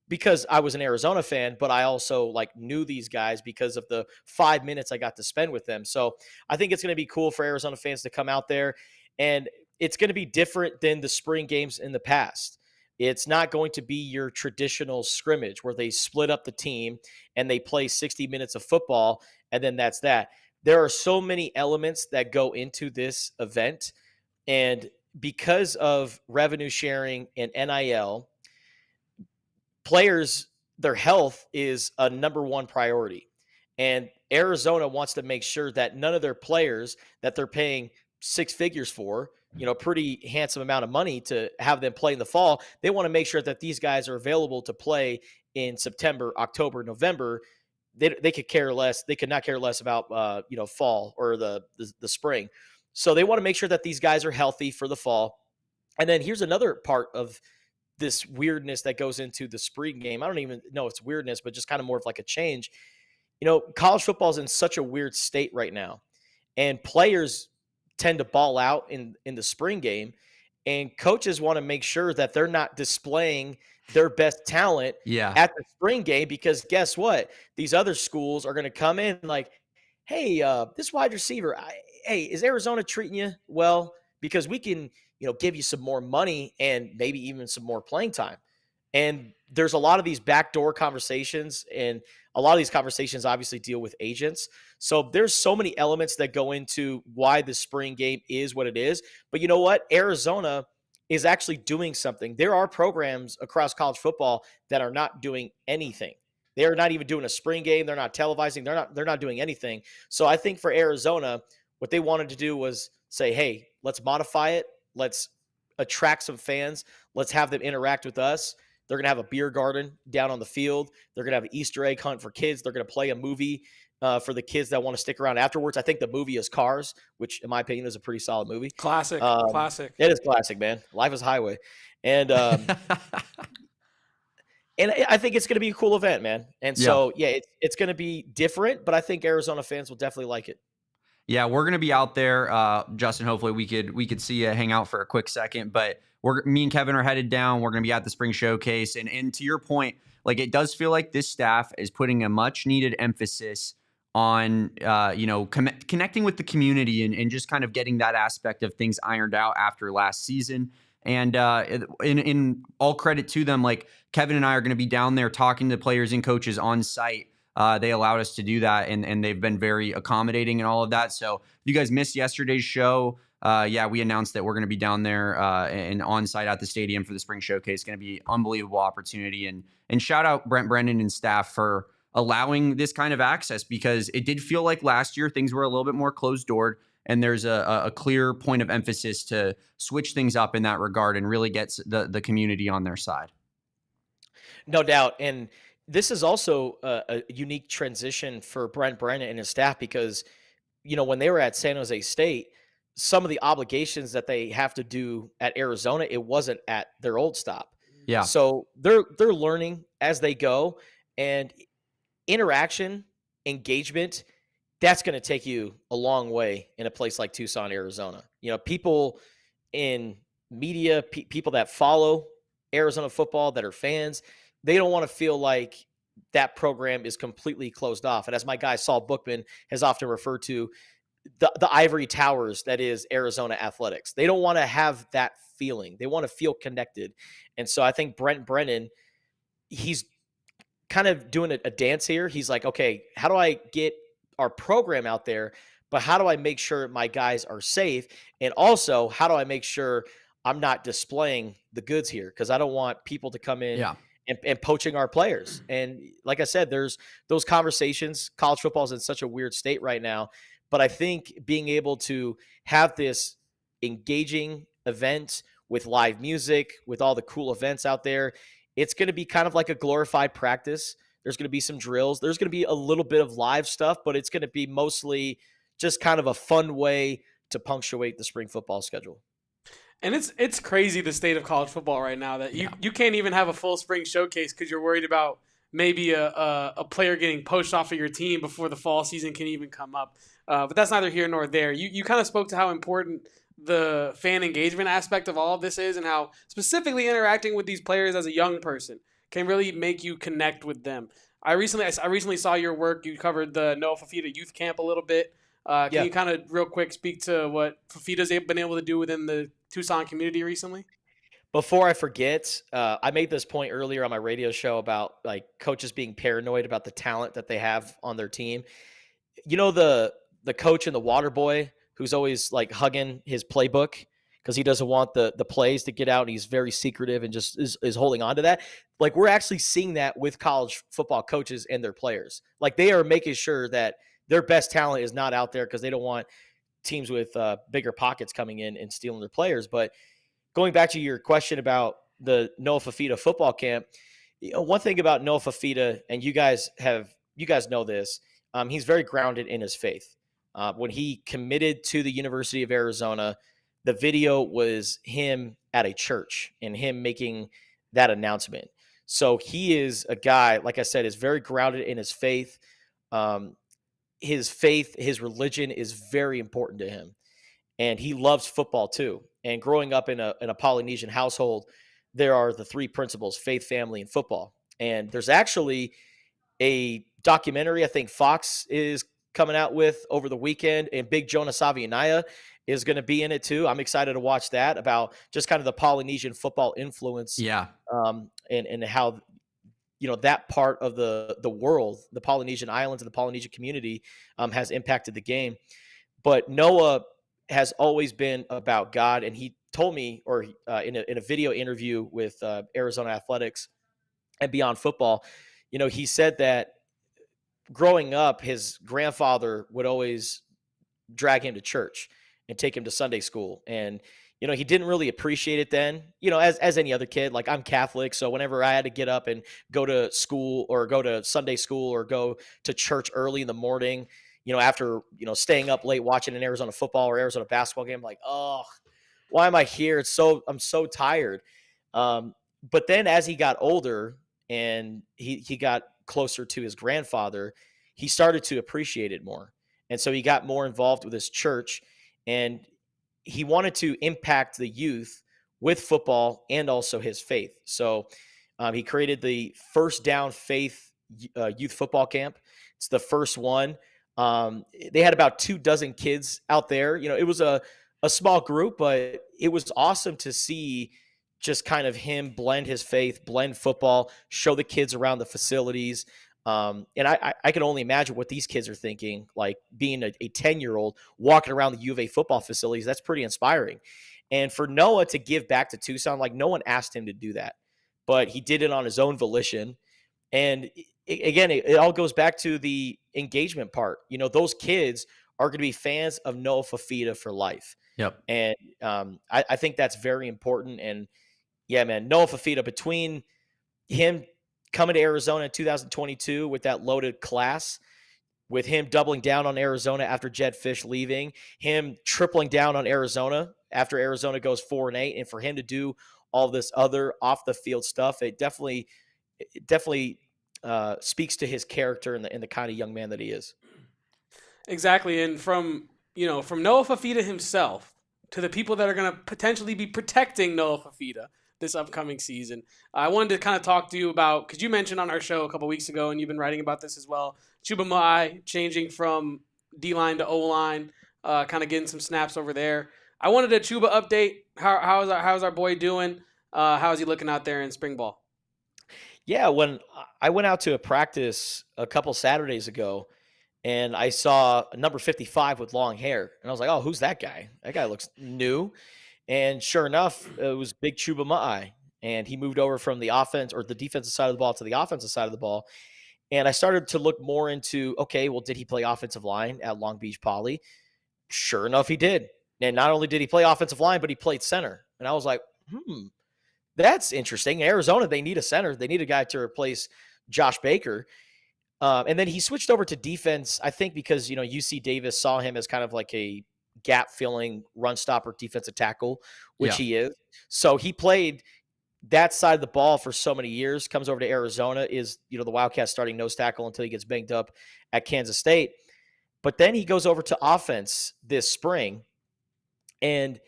because I was an Arizona fan, but I also like knew these guys because of the 5 minutes I got to spend with them. So I think it's going to be cool for Arizona fans to come out there, and it's going to be different than the spring games in the past. It's not going to be your traditional scrimmage where they split up the team and they play 60 minutes of football and then that's that. There are so many elements that go into this event, and because of revenue sharing and NIL, players, their health is a number one priority. And Arizona wants to make sure that none of their players that they're paying six figures for, pretty handsome amount of money to have them play in the fall. They want to make sure that these guys are available to play in September, October, November. They could care less. They could not care less about, fall or the spring. So they want to make sure that these guys are healthy for the fall. And then here's another part of this weirdness that goes into the spring game. I don't even know if it's weirdness, but just kind of more of like a change. College football is in such a weird state right now, and players tend to ball out in the spring game, and coaches want to make sure that they're not displaying their best talent at the spring game, because guess what? These other schools are going to come in like, hey, this wide receiver, hey, is Arizona treating you well? Because we can, give you some more money and maybe even some more playing time. And there's a lot of these backdoor conversations, and a lot of these conversations obviously deal with agents. So there's so many elements that go into why the spring game is what it is. But you know what? Arizona is actually doing something. There are programs across college football that are not doing anything. They're not even doing a spring game. They're not televising. They're not doing anything. So I think for Arizona, what they wanted to do was say, hey, let's modify it. Let's attract some fans. Let's have them interact with us. They're going to have a beer garden down on the field. They're going to have an Easter egg hunt for kids. They're going to play a movie for the kids that want to stick around afterwards. I think the movie is Cars, which in my opinion is a pretty solid movie. Classic. It is classic, man. Life is highway. And and I think it's going to be a cool event, man. And so, it's going to be different, but I think Arizona fans will definitely like it. Yeah, we're gonna be out there, Justin. Hopefully, we could see you hang out for a quick second. But me and Kevin are headed down. We're gonna be at the spring showcase, and to your point, like it does feel like this staff is putting a much needed emphasis on connecting with the community and just kind of getting that aspect of things ironed out after last season. And in all credit to them, like Kevin and I are going to be down there talking to players and coaches on site. They allowed us to do that, and they've been very accommodating and all of that. So if you guys missed yesterday's show, we announced that we're going to be down there and on site at the stadium for the spring showcase. Going to be unbelievable opportunity, and shout out Brent Brennan and staff for allowing this kind of access, because it did feel like last year things were a little bit more closed doored, and there's a clear point of emphasis to switch things up in that regard and really get the community on their side. No doubt. And this is also a unique transition for Brent Brennan and his staff, because, when they were at San Jose State, some of the obligations that they have to do at Arizona, it wasn't at their old stop. Yeah. So they're learning as they go, and interaction, engagement, that's going to take you a long way in a place like Tucson, Arizona. People in media, people that follow Arizona football, that are fans, they don't want to feel like that program is completely closed off. And as my guy Saul Bookman has often referred to, the ivory towers that is Arizona athletics. They don't want to have that feeling. They want to feel connected. And so I think Brent Brennan, he's kind of doing a dance here. He's like, okay, how do I get our program out there, but how do I make sure my guys are safe? And also, how do I make sure I'm not displaying the goods here? Because I don't want people to come in and poaching our players. And like I said, there's those conversations. College football is in such a weird state right now. But I think being able to have this engaging event with live music, with all the cool events out there, it's going to be kind of like a glorified practice. There's going to be some drills. There's going to be a little bit of live stuff, but it's going to be mostly just kind of a fun way to punctuate the spring football schedule. And it's crazy the state of college football right now that you can't even have a full spring showcase because you're worried about maybe a player getting poached off of your team before the fall season can even come up. But that's neither here nor there. You kind of spoke to how important the fan engagement aspect of all of this is and how specifically interacting with these players as a young person can really make you connect with them. I recently saw your work. You covered the Noah Fafita youth camp a little bit. Can you kind of real quick speak to what Fafita's been able to do within the Tucson community recently? Before I forget, I made this point earlier on my radio show about like coaches being paranoid about the talent that they have on their team. You know, the coach and the water boy who's always like hugging his playbook because he doesn't want the plays to get out. And he's very secretive and just is holding on to that. Like we're actually seeing that with college football coaches and their players. Like they are making sure that their best talent is not out there because they don't want teams with bigger pockets coming in and stealing their players. But going back to your question about the Noah Fafita football camp, you know, one thing about Noah Fafita, and you guys know this, he's very grounded in his faith. When he committed to the University of Arizona, the video was him at a church and him making that announcement. So he is a guy, like I said, is very grounded in his faith. His religion is very important to him. And he loves football too. And growing up in a Polynesian household, there are the three principles: faith, family, and football. And there's actually a documentary I think Fox is coming out with over the weekend, and Big Jonah Savianaya is going to be in it too. I'm excited to watch that, about just kind of the Polynesian football influence. Yeah. And how, you know, that part of the world, the Polynesian islands and the Polynesian community has impacted the game. But Noah has always been about God. And he told me, or in a video interview with Arizona Athletics and Beyond Football, you know, he said that growing up, his grandfather would always drag him to church and take him to Sunday school. And, you know, he didn't really appreciate it then, you know, as any other kid. Like, I'm Catholic, so whenever I had to get up and go to school or go to Sunday school or go to church early in the morning, you know, after, you know, staying up late watching an Arizona football or Arizona basketball game, like, oh, why am I here? I'm so tired. But then as he got older and he got closer to his grandfather, he started to appreciate it more. And so he got more involved with his church, and he wanted to impact the youth with football and also his faith. So he created the First Down Faith youth football camp. It's the first one. They had about 24 kids out there. You know, it was a small group, but it was awesome to see just kind of him blend his faith, blend football, show the kids around the facilities. And I can only imagine what these kids are thinking, like being a 10-year-old walking around the U of A football facilities. That's pretty inspiring. And for Noah to give back to Tucson, like no one asked him to do that, but he did it on his own volition. And it all goes back to the engagement part. You know, those kids are going to be fans of Noah Fafita for life. Yep. And I think that's very important. And yeah, man, Noah Fafita, between him coming to Arizona in 2022 with that loaded class, with him doubling down on Arizona after Jed Fish leaving, him tripling down on Arizona after Arizona goes 4-8, and for him to do all this other off the field stuff, it definitely speaks to his character and the kind of young man that he is. Exactly. And from Noah Fafita himself to the people that are going to potentially be protecting Noah Fafita this upcoming season, I wanted to kind of talk to you about, because you mentioned on our show a couple weeks ago, and you've been writing about this as well, Chuba Ma'ai changing from D-line to O-line, kind of getting some snaps over there. I wanted a Chuba update. How's our boy doing? How is he looking out there in spring ball? Yeah, when I went out to a practice a couple Saturdays ago, and I saw number 55 with long hair, and I was like, oh, who's that guy? That guy looks new. And sure enough, it was Big Chuba Ma'ai, and he moved over from the offense or the defensive side of the ball to the offensive side of the ball. And I started to look more into, okay, well, did he play offensive line at Long Beach Poly? Sure enough, he did. And not only did he play offensive line, but he played center. And I was like, that's interesting. In Arizona, they need a center. They need a guy to replace Josh Baker. And then he switched over to defense, I think because, you know, UC Davis saw him as kind of like a gap filling run stopper defensive tackle, which Yeah. he is. So he played that side of the ball for so many years, comes over to Arizona, is, the Wildcats starting nose tackle until he gets banged up at Kansas State. But then he goes over to offense this spring, and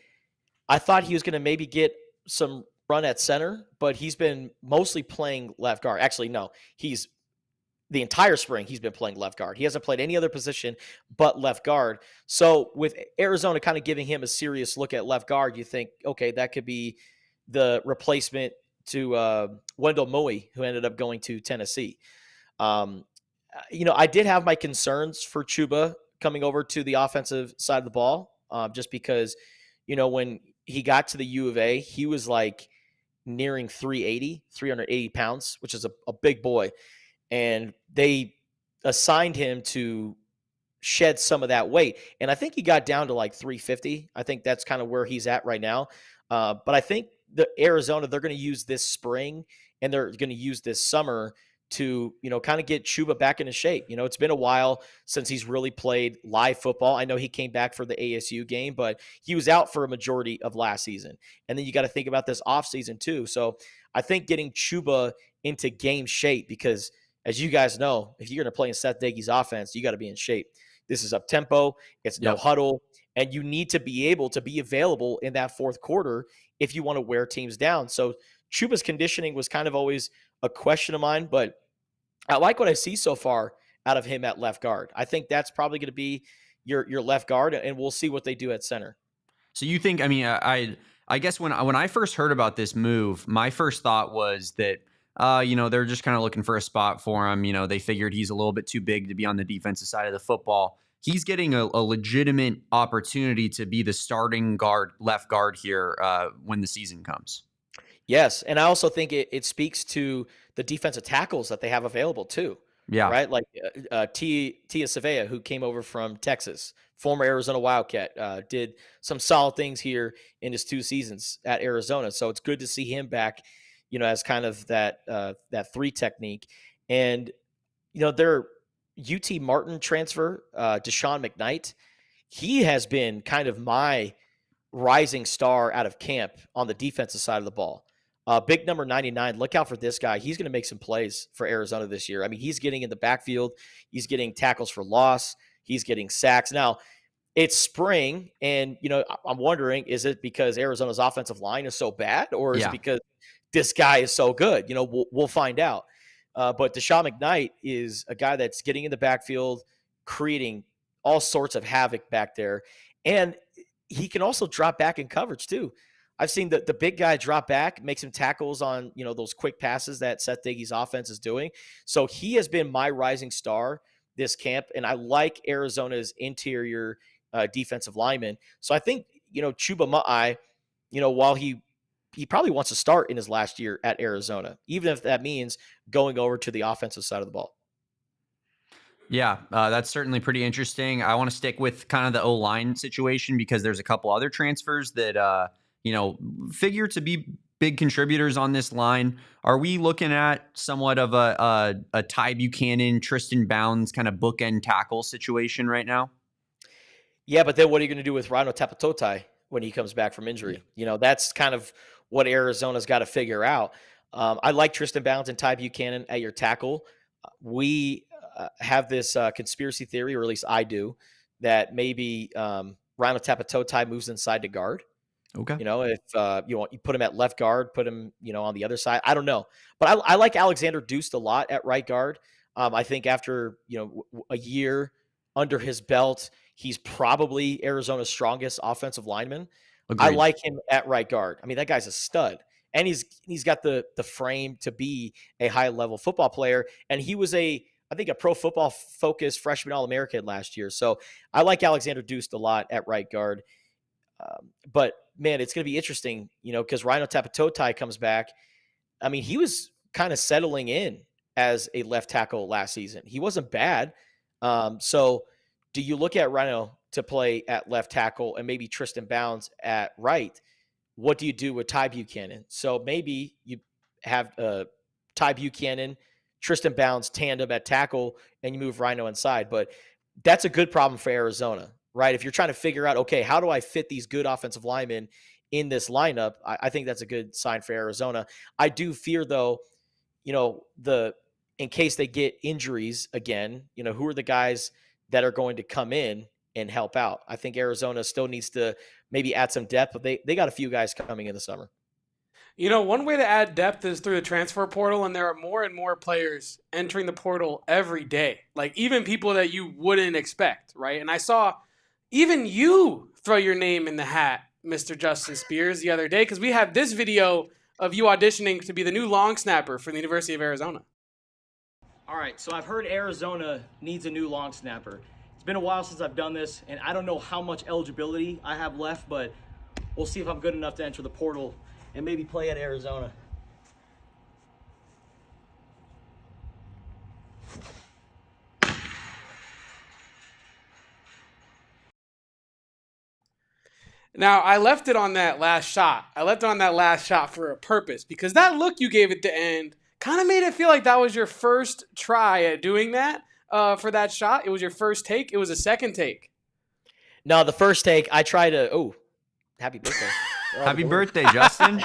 I thought he was going to maybe get some run at center, but he's been mostly playing left guard. Actually, no, the entire spring he's been playing left guard. He hasn't played any other position but left guard. So with Arizona kind of giving him a serious look at left guard, you think, okay, that could be the replacement to Wendell Moe, who ended up going to Tennessee. I did have my concerns for Chuba coming over to the offensive side of the ball, just because, when he got to the U of A, he was like nearing 380 pounds, which is a big boy. And they assigned him to shed some of that weight. And I think he got down to like 350. I think that's kind of where he's at right now. But I think the Arizona, they're going to use this spring and they're going to use this summer to, kind of get Chuba back into shape. It's been a while since he's really played live football. I know he came back for the ASU game, but he was out for a majority of last season. And then you got to think about this offseason too. So I think getting Chuba into game shape, because as you guys know, if you're going to play in Seth Doege's offense, you got to be in shape. This is up tempo. It's no huddle. And you need to be able to be available in that fourth quarter if you want to wear teams down. So Chuba's conditioning was kind of always a question of mine, but I like what I see so far out of him at left guard. I think that's probably going to be your left guard, and we'll see what they do at center. So you think, I guess when I first heard about this move, my first thought was that, they're just kind of looking for a spot for him. They figured he's a little bit too big to be on the defensive side of the football. He's getting a legitimate opportunity to be the starting left guard here when the season comes. Yes, and I also think it speaks to the defensive tackles that they have available too. Yeah. Right? Like Tia Savea, who came over from Texas, former Arizona Wildcat, did some solid things here in his 2 seasons at Arizona. So it's good to see him back, as kind of that 3 technique. And, their UT Martin transfer, Deshaun McKnight, he has been kind of my rising star out of camp on the defensive side of the ball. Big number 99. Look out for this guy. He's going to make some plays for Arizona this year. I mean, he's getting in the backfield. He's getting tackles for loss. He's getting sacks. Now, it's spring, and, I'm wondering, is it because Arizona's offensive line is so bad, or is it because this guy is so good? We'll find out. But Deshaun McKnight is a guy that's getting in the backfield, creating all sorts of havoc back there. And he can also drop back in coverage too. I've seen the big guy drop back, make some tackles on, those quick passes that Seth Doege's offense is doing. So he has been my rising star this camp, and I like Arizona's interior defensive lineman. So I think, Chuba Ma'ai, while he probably wants to start in his last year at Arizona, even if that means going over to the offensive side of the ball. Yeah, that's certainly pretty interesting. I want to stick with kind of the O-line situation because there's a couple other transfers that, figure to be big contributors on this line. Are we looking at somewhat of a Ty Buchanan, Tristan Bounds kind of bookend tackle situation right now? Yeah, but then what are you going to do with Rhino Tapatotai when he comes back from injury? That's kind of what Arizona's got to figure out. I like Tristan Bounds and Ty Buchanan at your tackle. We have this conspiracy theory, or at least I do, that maybe Rhino Tapatotai moves inside to guard. Okay. If you put him at left guard, put him, on the other side. I don't know. But I like Alexander Deuce a lot at right guard. I think after, a year under his belt, he's probably Arizona's strongest offensive lineman. Agreed. I like him at right guard. I mean, that guy's a stud. And he's got the frame to be a high-level football player. And he was I think a Pro Football Focus freshman All-American last year. So I like Alexander Deuce a lot at right guard. But, man, it's going to be interesting, because Rhino Tapatotai comes back. I mean, he was kind of settling in as a left tackle last season. He wasn't bad. So do you look at Rhino to play at left tackle and maybe Tristan Bounds at right? What do you do with Ty Buchanan? So maybe you have Ty Buchanan, Tristan Bounds tandem at tackle, and you move Rhino inside. But that's a good problem for Arizona. right? If you're trying to figure out, okay, how do I fit these good offensive linemen in this lineup? I think that's a good sign for Arizona. I do fear, though, in case they get injuries again, who are the guys that are going to come in and help out? I think Arizona still needs to maybe add some depth, but they got a few guys coming in the summer. One way to add depth is through the transfer portal, and there are more and more players entering the portal every day. Like, even people that you wouldn't expect, right? And I saw even you throw your name in the hat, Mr. Justin Spears, the other day, because we have this video of you auditioning to be the new long snapper for the University of Arizona. All right, so I've heard Arizona needs a new long snapper. It's been a while since I've done this, and I don't know how much eligibility I have left, but we'll see if I'm good enough to enter the portal and maybe play at Arizona. Now, I left it on that last shot. For a purpose, because that look you gave at the end kind of made it feel like that was your first try at doing that for that shot. It was your first take. It was a second take. No, the first take, I tried to, happy birthday. Happy birthday, Justin.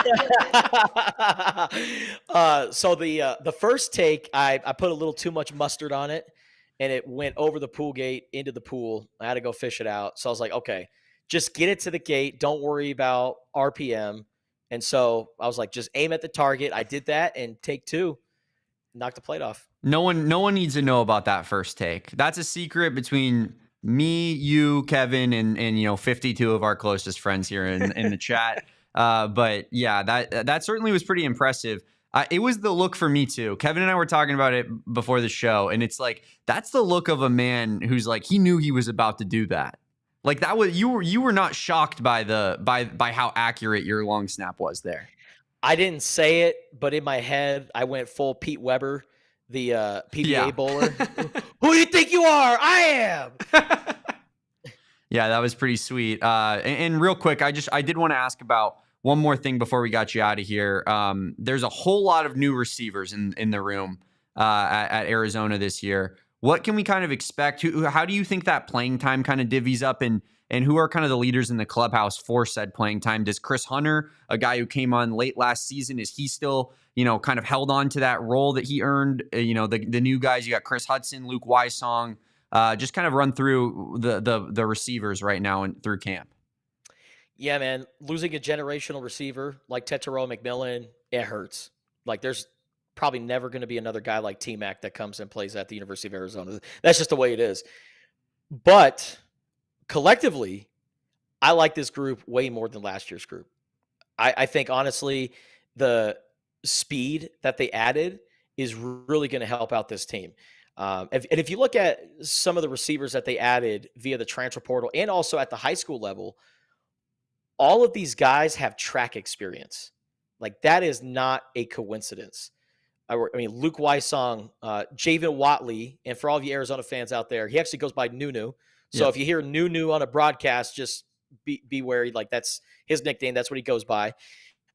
So the first take, I put a little too much mustard on it, and it went over the pool gate into the pool. I had to go fish it out. So I was like, okay, just get it to the gate. Don't worry about RPM. And so I was like, just aim at the target. I did that, and take two, knocked the plate off. No one needs to know about that first take. That's a secret between me, you, Kevin, and 52 of our closest friends here in the chat. But yeah, that certainly was pretty impressive. It was the look for me too. Kevin and I were talking about it before the show, and it's like that's the look of a man who's like he knew he was about to do that. Like that was you were not shocked by how accurate your long snap was there. I didn't say it, but in my head I went full Pete Weber, the PBA bowler. Who do you think you are? I am. Yeah, that was pretty sweet. And real quick, I did want to ask about one more thing before we got you out of here. There's a whole lot of new receivers in the room at Arizona this year. What can we kind of expect? How do you think that playing time kind of divvies up, and who are kind of the leaders in the clubhouse for said playing time? Does Chris Hunter, a guy who came on late last season, is he still, kind of held on to that role that he earned? The new guys, you got Chris Hudson, Luke Wysong. Just kind of run through the receivers right now and through camp. Yeah, man, losing a generational receiver like Tetairoa McMillan, it hurts. Like there's probably never going to be another guy like T-Mac that comes and plays at the University of Arizona. That's just the way it is. But collectively, I like this group way more than last year's group. I think, honestly, the speed that they added is really going to help out this team. If you look at some of the receivers that they added via the transfer portal and also at the high school level, all of these guys have track experience. Like that is not a coincidence. I mean, Luke Wysong, Javen Watley, and for all of you Arizona fans out there, he actually goes by Nunu. So if you hear Nunu on a broadcast, just be wary. Like that's his nickname. That's what he goes by.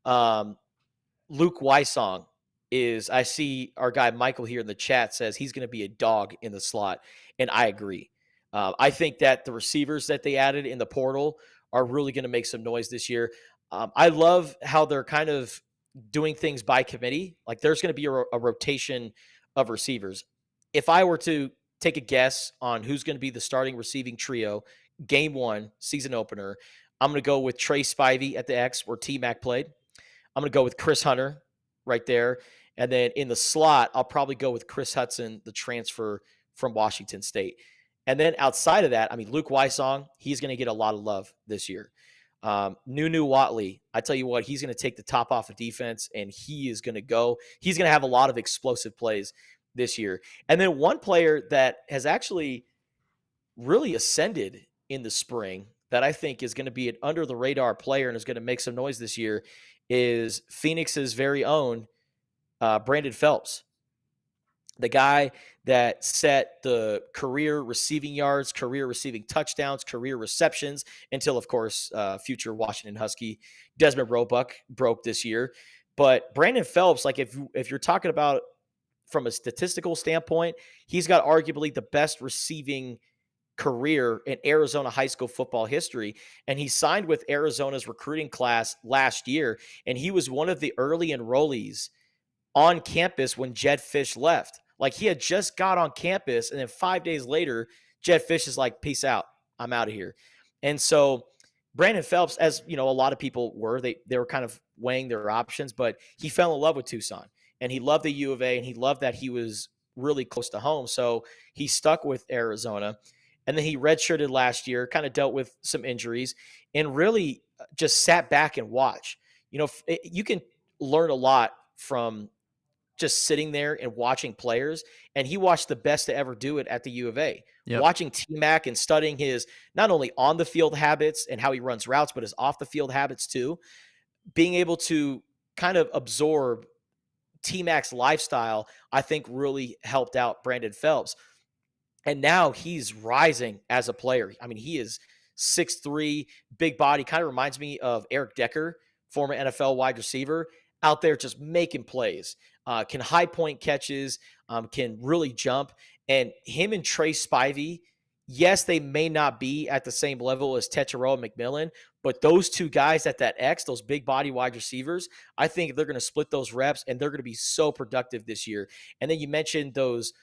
Luke Wysong is, I see our guy Michael here in the chat says he's going to be a dog in the slot. And I agree. I think that the receivers that they added in the portal are really going to make some noise this year. I love how they're kind of doing things by committee. Like there's going to be a rotation of receivers. If I were to take a guess on who's going to be the starting receiving trio, game one, season opener, I'm going to go with Trey Spivey at the X where T-Mac played. I'm going to go with Chris Hunter right there. And then in the slot, I'll probably go with Chris Hudson, the transfer from Washington State. And then outside of that, I mean, Luke Wysong, he's going to get a lot of love this year. Nunu Watley, I tell you what, he's going to take the top off of defense, and he's going to have a lot of explosive plays this year. And then one player that has actually really ascended in the spring that I think is going to be an under the radar player and is going to make some noise this year is Phoenix's very own Brandon Phelps. The guy that set the career receiving yards, career receiving touchdowns, career receptions until, of course, future Washington Husky Desmond Roebuck broke this year. But Brandon Phelps, like if you're talking about from a statistical standpoint, he's got arguably the best receiving career in Arizona high school football history. And he signed with Arizona's recruiting class last year. And he was one of the early enrollees on campus when Jedd Fisch left. Like, he had just got on campus, and then 5 days later, Jedd Fisch is like, peace out, I'm out of here. And so Brandon Phelps, as you know, a lot of people were, they were kind of weighing their options, but he fell in love with Tucson, and he loved the U of A, and he loved that he was really close to home. So he stuck with Arizona, and then he redshirted last year, kind of dealt with some injuries, and really just sat back and watched. You know, you can learn a lot from just sitting there and watching players. And he watched the best to ever do it at the U of A, watching T-Mac and studying his not only on the field habits and how he runs routes, but his off the field habits too. Being able to kind of absorb T-Mac's lifestyle, I think really helped out Brandon Phelps. And now he's rising as a player. I mean, he is 6'3", big body, kind of reminds me of Eric Decker, former NFL wide receiver, out there just making plays. Can high point catches, can really jump. And him and Trey Spivey, yes, they may not be at the same level as Tetchereau and McMillan, but those two guys at that X, those big body wide receivers, I think they're going to split those reps, and they're going to be so productive this year. And then you mentioned those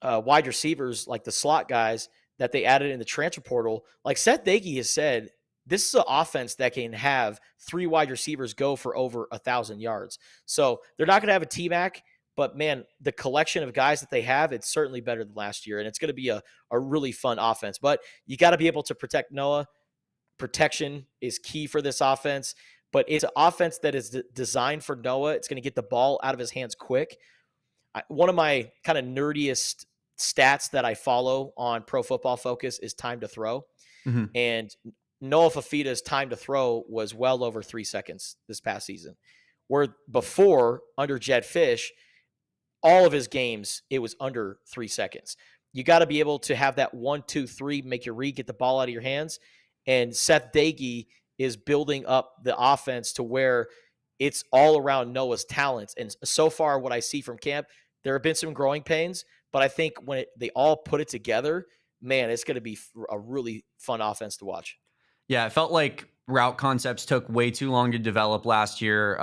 wide receivers, like the slot guys that they added in the transfer portal. Like Seth Dagey has said, this is an offense that can have 3 wide receivers go for over 1,000 yards. So they're not going to have a T-Mac, but man, the collection of guys that they have, it's certainly better than last year. And it's going to be a really fun offense. But you got to be able to protect Noah. Protection is key for this offense. But it's an offense that is designed for Noah. It's going to get the ball out of his hands quick. One of my kind of nerdiest stats that I follow on Pro Football Focus is time to throw. Mm-hmm. And Noah Fafita's time to throw was well over 3 seconds this past season, where before, under Jedd Fisch, all of his games, it was under 3 seconds. You got to be able to have that 1, 2, 3, make your read, get the ball out of your hands. And Seth Dagey is building up the offense to where it's all around Noah's talents. And so far, what I see from camp, there have been some growing pains, but I think when they all put it together, man, it's going to be a really fun offense to watch. Yeah, it felt like route concepts took way too long to develop last year,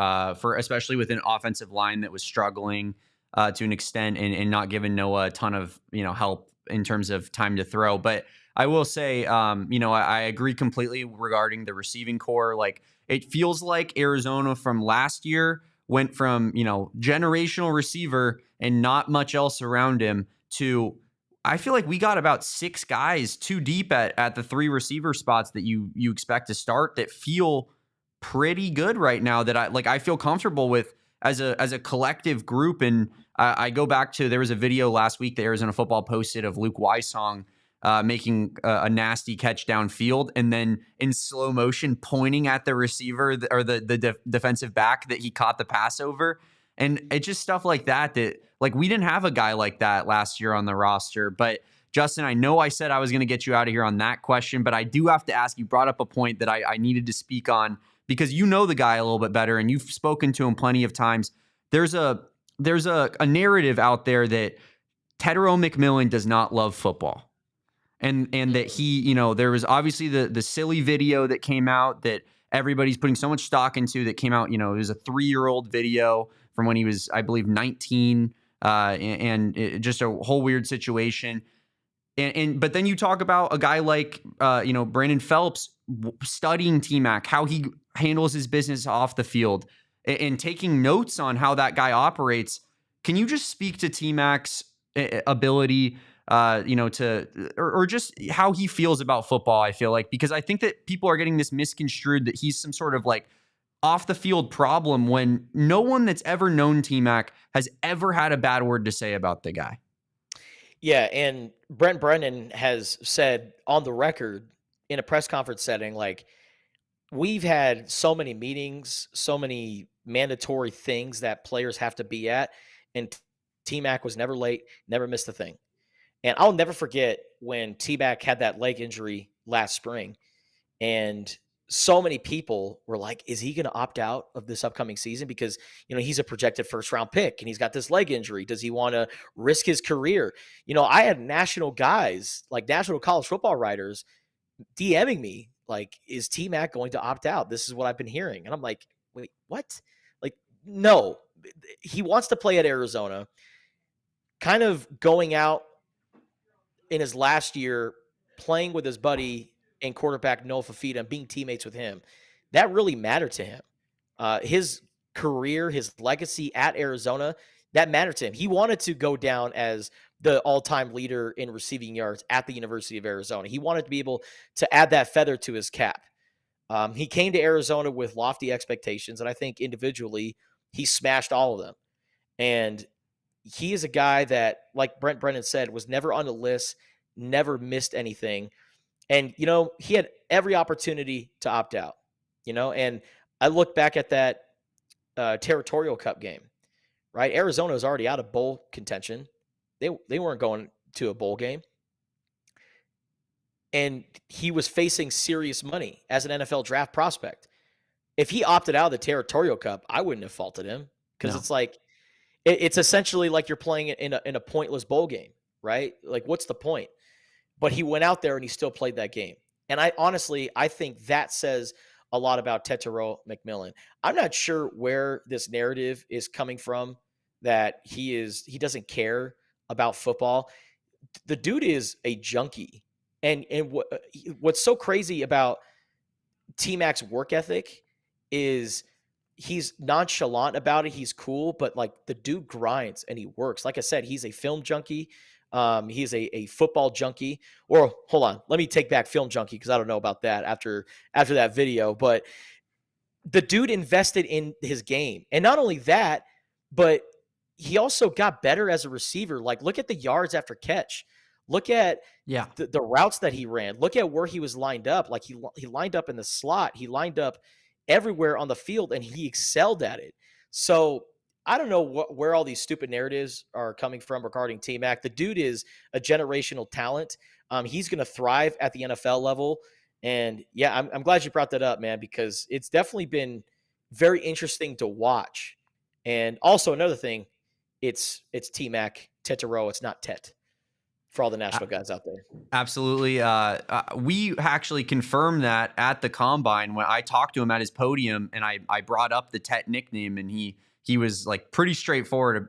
especially with an offensive line that was struggling to an extent and not giving Noah a ton of help in terms of time to throw. But I will say, I agree completely regarding the receiving core. Like, it feels like Arizona from last year went from generational receiver and not much else around him to, I feel like we got about 6 guys too deep at the 3 receiver spots that you expect to start that feel pretty good right now, that I feel comfortable with as a collective group. And I go back to, there was a video last week that Arizona Football posted of Luke Wysong making a nasty catch downfield, and then in slow motion pointing at the receiver or the defensive back that he caught the pass over. And it's just stuff like that like, we didn't have a guy like that last year on the roster. But Justin, I know I said I was going to get you out of here on that question, but I do have to ask, you brought up a point that I needed to speak on because you know the guy a little bit better and you've spoken to him plenty of times. There's a narrative out there that Tetchereau McMillan does not love football. And that he, there was obviously the silly video that came out that everybody's putting so much stock into that came out, it was a 3-year-old video from when he was, I believe, 19, and just a whole weird situation. But then you talk about a guy like, Brandon Phelps studying T-Mac, how he handles his business off the field and taking notes on how that guy operates. Can you just speak to T-Mac's ability, or just how he feels about football? I feel like, because I think that people are getting this misconstrued that he's some sort of like off the field problem when no one that's ever known T-Mac has ever had a bad word to say about the guy. Yeah. And Brent Brennan has said on the record in a press conference setting, like, we've had so many meetings, so many mandatory things that players have to be at. And T-Mac was never late, never missed a thing. And I'll never forget when T-Mac had that leg injury last spring, and so many people were like, is he going to opt out of this upcoming season? Because, he's a projected first round pick and he's got this leg injury. Does he want to risk his career? I had national guys, like national college football writers, DMing me like, is T-Mac going to opt out? This is what I've been hearing. And I'm like, wait, what? Like, no, he wants to play at Arizona, kind of going out in his last year, playing with his buddy and quarterback Noah Fafita and being teammates with him. That really mattered to him. His career, his legacy at Arizona, that mattered to him. He wanted to go down as the all-time leader in receiving yards at the University of Arizona. He wanted to be able to add that feather to his cap. He came to Arizona with lofty expectations, and I think individually he smashed all of them. And he is a guy that, like Brent Brennan said, was never on the list, never missed anything. And, he had every opportunity to opt out, and I look back at that Territorial Cup game, right? Arizona was already out of bowl contention. They weren't going to a bowl game. And he was facing serious money as an NFL draft prospect. If he opted out of the Territorial Cup, I wouldn't have faulted him, because It's like, it's essentially like you're playing in a pointless bowl game, right? Like, what's the point? But he went out there and he still played that game. And I think that says a lot about Tetairoa McMillan. I'm not sure where this narrative is coming from, that he doesn't care about football. The dude is a junkie. And what's so crazy about T-Mac's work ethic is he's nonchalant about it. He's cool, but like, the dude grinds and he works. Like I said, he's a film junkie. He's a football junkie. Or hold on, let me take back film junkie, because I don't know about that after that video. But the dude invested in his game. And not only that, but he also got better as a receiver. Like, look at the yards after catch. Look at the routes that he ran. Look at where he was lined up. Like, he lined up in the slot. He lined up everywhere on the field, and he excelled at it. So I don't know where all these stupid narratives are coming from regarding T-Mac. The dude is a generational talent. He's going to thrive at the NFL level. And yeah, I'm glad you brought that up, man, because it's definitely been very interesting to watch. And also another thing, it's T-Mac, Tetairoa. It's not Tet, for all the national guys out there. Absolutely. We actually confirmed that at the Combine when I talked to him at his podium, and I brought up the Tet nickname, and he was like pretty straightforward.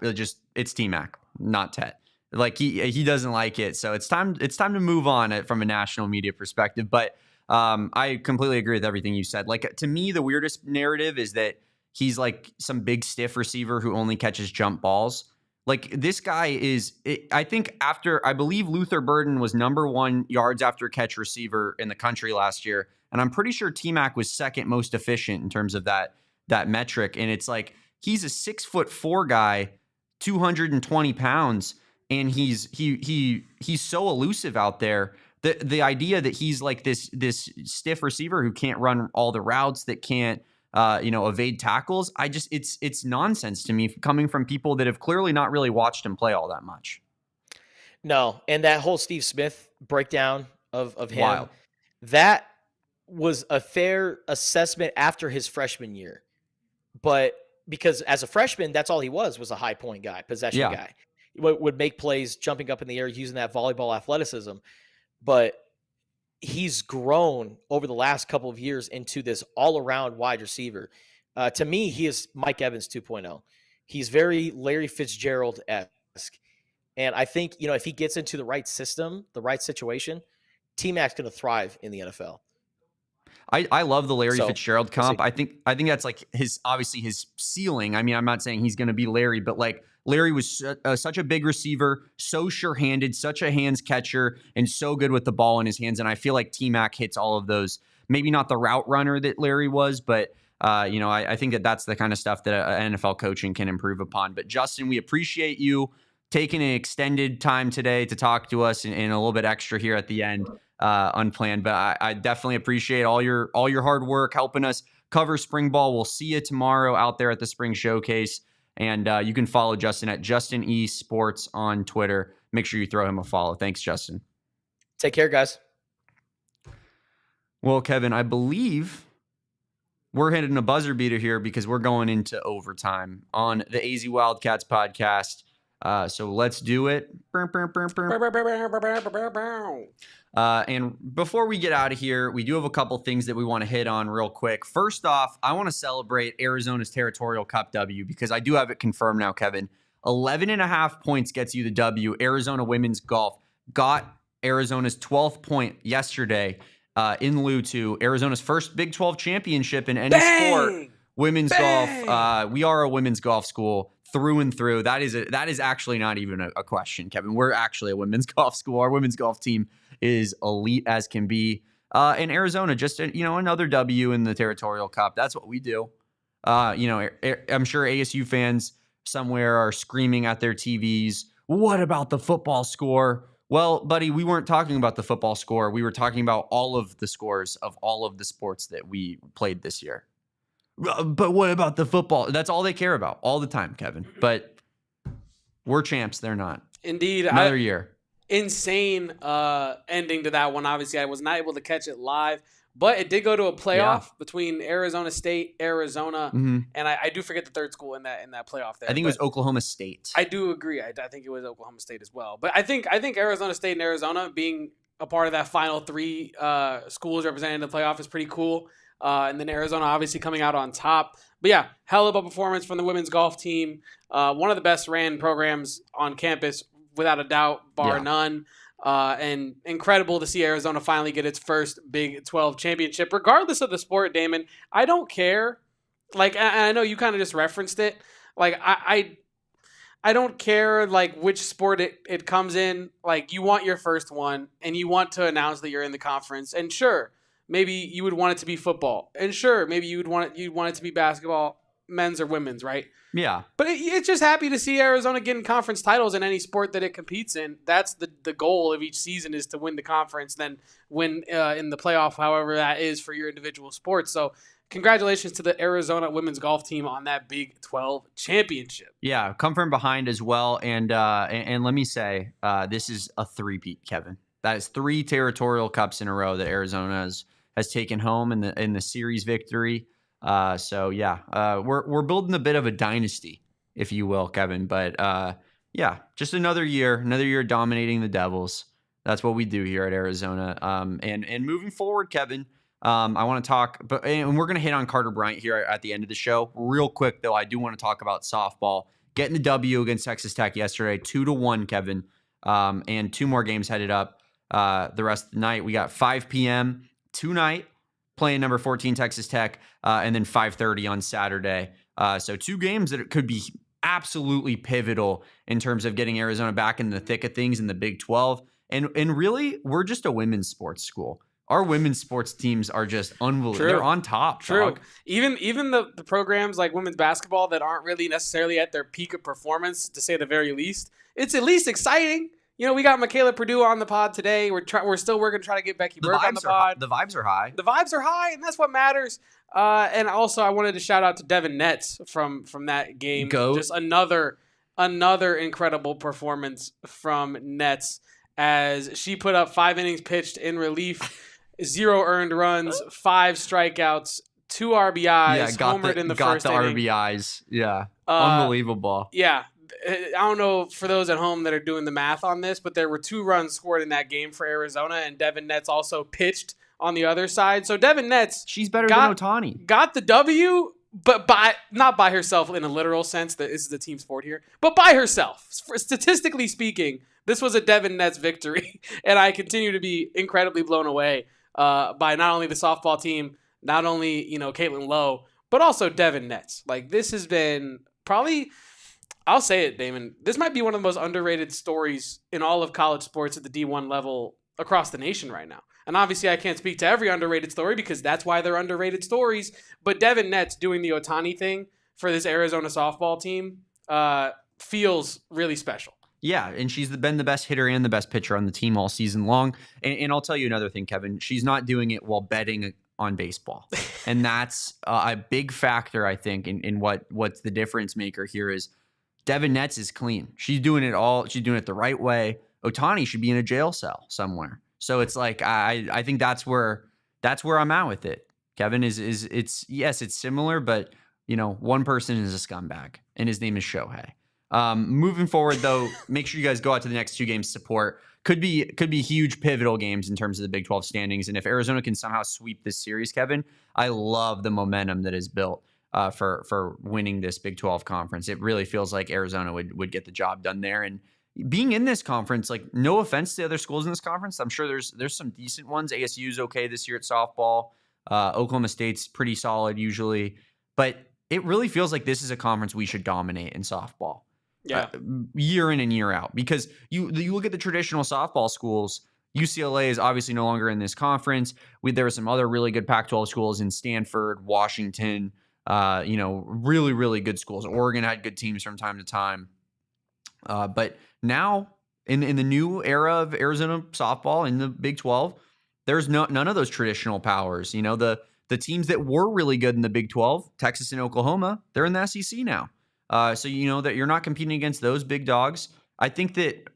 It's T-Mac, not Tet. Like, he doesn't like it. So it's time to move on from a national media perspective. But I completely agree with everything you said. Like, to me, the weirdest narrative is that he's like some big stiff receiver who only catches jump balls. Like, this guy I think I believe Luther Burden was '1 yards after catch receiver in the country last year. And I'm pretty sure T-Mac was second most efficient in terms of that metric. And it's like, he's a 6'4" guy, 220 pounds. And he's so elusive out there. The idea that he's like this stiff receiver who can't run all the routes, that can't evade tackles. It's nonsense to me, coming from people that have clearly not really watched him play all that much. No, and that whole Steve Smith breakdown of him, Wild. That was a fair assessment after his freshman year. But because as a freshman, that's all he was a high point guy, possession guy. Would make plays jumping up in the air using that volleyball athleticism. But he's grown over the last couple of years into this all-around wide receiver. To me, he is Mike Evans 2.0. He's very Larry Fitzgerald-esque. And I think, if he gets into the right system, the right situation, T-Mac's going to thrive in the NFL. I love the Larry Fitzgerald comp. We'll I think that's like obviously his ceiling. I mean, I'm not saying he's going to be Larry, but like, Larry was such a big receiver, so sure-handed, such a hands catcher, and so good with the ball in his hands. And I feel like T-Mac hits all of those. Maybe not the route runner that Larry was, but I think that's the kind of stuff that NFL coaching can improve upon. But Justin, we appreciate you taking an extended time today to talk to us, and a little bit extra here at the end, unplanned. But I definitely appreciate all your hard work helping us cover spring ball. We'll see you tomorrow out there at the Spring Showcase. And you can follow Justin at Justin E Sports on Twitter. Make sure you throw him a follow. Thanks, Justin. Take care, guys. Well, Kevin, I believe we're hitting a buzzer beater here because we're going into overtime on the AZ Wildcats podcast. So let's do it. And before we get out of here, we do have a couple things that we want to hit on real quick. First off, I want to celebrate Arizona's Territorial Cup W because I do have it confirmed now, Kevin. 11.5 points gets you the W. Arizona women's golf got Arizona's 12th point yesterday in lieu to Arizona's first Big 12 championship in any sport. Women's golf. We are a women's golf school through and through. That is actually not even a question, Kevin. We're actually a women's golf school. Our women's golf team is elite as can be. In Arizona, just another W in the Territorial Cup. That's what we do. I'm sure ASU fans somewhere are screaming at their TVs, what about the football score? Well, buddy, we weren't talking about the football score. We were talking about all of the scores of all of the sports that we played this year. But what about the football? That's all they care about all the time, Kevin. But we're champs. They're not. Indeed. Another year. Insane ending to that one. Obviously, I was not able to catch it live. But it did go to a playoff between Arizona State, Arizona, and I do forget the third school in that playoff there. I think it was Oklahoma State. I do agree. I think it was Oklahoma State as well. But I think Arizona State and Arizona being a part of that final three schools representing the playoff is pretty cool. And then Arizona obviously coming out on top. But yeah, hell of a performance from the women's golf team. One of the best ran programs on campus, without a doubt, bar none. And incredible to see Arizona finally get its first Big 12 championship, regardless of the sport, Damon. I don't care. Like, I know you kind of just referenced it. Like, I don't care, like, which sport it comes in. Like, you want your first one, and you want to announce that you're in the conference. And sure, maybe you would want it to be football. And sure, maybe you'd want it to be basketball, men's or women's, right? Yeah. But it's just happy to see Arizona getting conference titles in any sport that it competes in. That's the goal of each season, is to win the conference, then win in the playoff, however that is for your individual sports. So congratulations to the Arizona women's golf team on that Big 12 championship. Yeah, come from behind as well. And let me say, this is a three-peat, Kevin. That is 3 Territorial Cups in a row that Arizona has taken home in the series victory. So yeah, we're building a bit of a dynasty, if you will, Kevin. But yeah, just another year dominating the Devils. That's what we do here at Arizona. And moving forward, Kevin, I want to talk, and we're gonna hit on Carter Bryant here at the end of the show. Real quick though, I do want to talk about softball getting the W against Texas Tech yesterday, 2-1, Kevin. And 2 more games headed up the rest of the night. We got 5 p.m. tonight, playing number 14 Texas Tech, and then 5:30 on Saturday. So 2 games that could be absolutely pivotal in terms of getting Arizona back in the thick of things in the Big 12. And really, we're just a women's sports school. Our women's sports teams are just unbelievable. True. They're on top. True. Dog. Even the programs like women's basketball that aren't really necessarily at their peak of performance, to say the very least, it's at least exciting. You know, we got Mickayla Perdue on the pod today. We're still working to try to get Becky Burke on the pod. The vibes are high. The vibes are high, and that's what matters. And also, I wanted to shout out to Devin Netz from that game. Just another incredible performance from Netz, as she put up 5 innings pitched in relief, 0 earned runs, 5 strikeouts, 2 RBIs, homered in the first inning. Got the RBIs. Yeah. Unbelievable. Yeah. I don't know for those at home that are doing the math on this, but there were 2 runs scored in that game for Arizona, and Devin Netz also pitched on the other side. So Devin Netz, she's better than Ohtani. Got the W, but not by herself in a literal sense. That this is a team sport here, but by herself. Statistically speaking, this was a Devin Netz victory, and I continue to be incredibly blown away by not only the softball team, not only Caitlyn Lowe, but also Devin Netz. Like, this has been probably, I'll say it, Damon, this might be one of the most underrated stories in all of college sports at the D1 level across the nation right now. And obviously I can't speak to every underrated story because that's why they're underrated stories. But Devin Netz doing the Ohtani thing for this Arizona softball team feels really special. Yeah, and she's been the best hitter and the best pitcher on the team all season long. And I'll tell you another thing, Kevin. She's not doing it while betting on baseball. And that's a big factor, I think, in what's the difference maker here is Devin Netz is clean. She's doing it all. She's doing it the right way. Ohtani should be in a jail cell somewhere. So it's like I think that's where I'm at with it. Kevin, it's similar, but one person is a scumbag, and his name is Shohei. Moving forward, though, make sure you guys go out to the next 2 games support. Could be huge pivotal games in terms of the Big 12 standings. And if Arizona can somehow sweep this series, Kevin, I love the momentum that is built for winning this Big 12 conference. It really feels like Arizona would get the job done there. And being in this conference, like, no offense to other schools in this conference, I'm sure there's some decent ones. ASU's okay this year at softball. Oklahoma State's pretty solid usually, but it really feels like this is a conference we should dominate in softball. Yeah. Year in and year out, because you look at the traditional softball schools. UCLA is obviously no longer in this conference. There were some other really good Pac-12 schools in Stanford, Washington, really, really good schools. Oregon had good teams from time to time. But now in the new era of Arizona softball in the Big 12, there's none of those traditional powers. The teams that were really good in the Big 12, Texas and Oklahoma, they're in the SEC now. So that you're not competing against those big dogs. I think that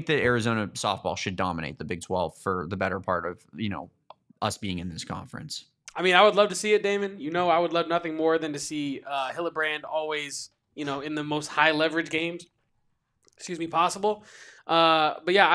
Arizona softball should dominate the Big 12 for the better part of us being in this conference. I mean, I would love to see it, Damon. I would love nothing more than to see Hillebrand always in the most high leverage games, possible. But yeah,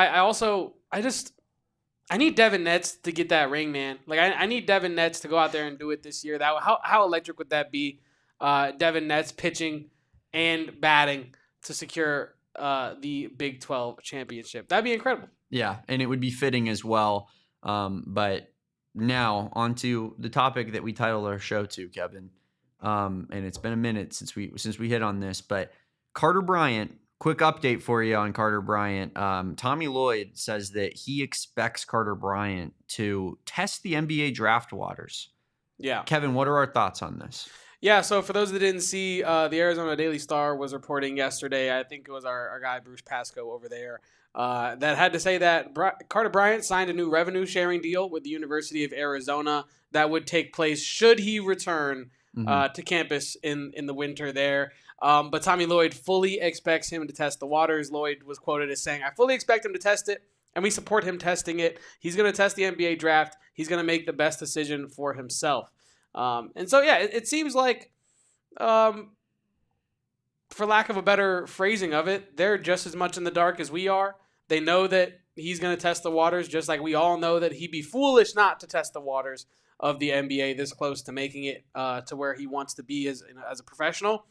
I need Devin Netz to get that ring, man. Like I need Devin Netz to go out there and do it this year. How electric would that be? Devin Netz pitching and batting to secure the Big 12 championship. That'd be incredible. Yeah, and it would be fitting as well. But now onto the topic that we titled our show to, Kevin. And it's been a minute since we hit on this, but Carter Bryant, quick update for you on Carter Bryant. Tommy Lloyd says that he expects Carter Bryant to test the NBA draft waters. Yeah. Kevin, what are our thoughts on this? Yeah, so for those that didn't see, the Arizona Daily Star was reporting yesterday, I think it was our guy Bruce Pascoe over there, that had to say that Carter Bryant signed a new revenue-sharing deal with the University of Arizona that would take place should he return to campus in the winter there. But Tommy Lloyd fully expects him to test the waters. Lloyd was quoted as saying, "I fully expect him to test it, and we support him testing it. He's going to test the NBA draft. He's going to make the best decision for himself." And so, yeah, it seems like, for lack of a better phrasing of it, they're just as much in the dark as we are. They know that he's going to test the waters, just like we all know that he'd be foolish not to test the waters of the NBA this close to making it to where he wants to be as a professional.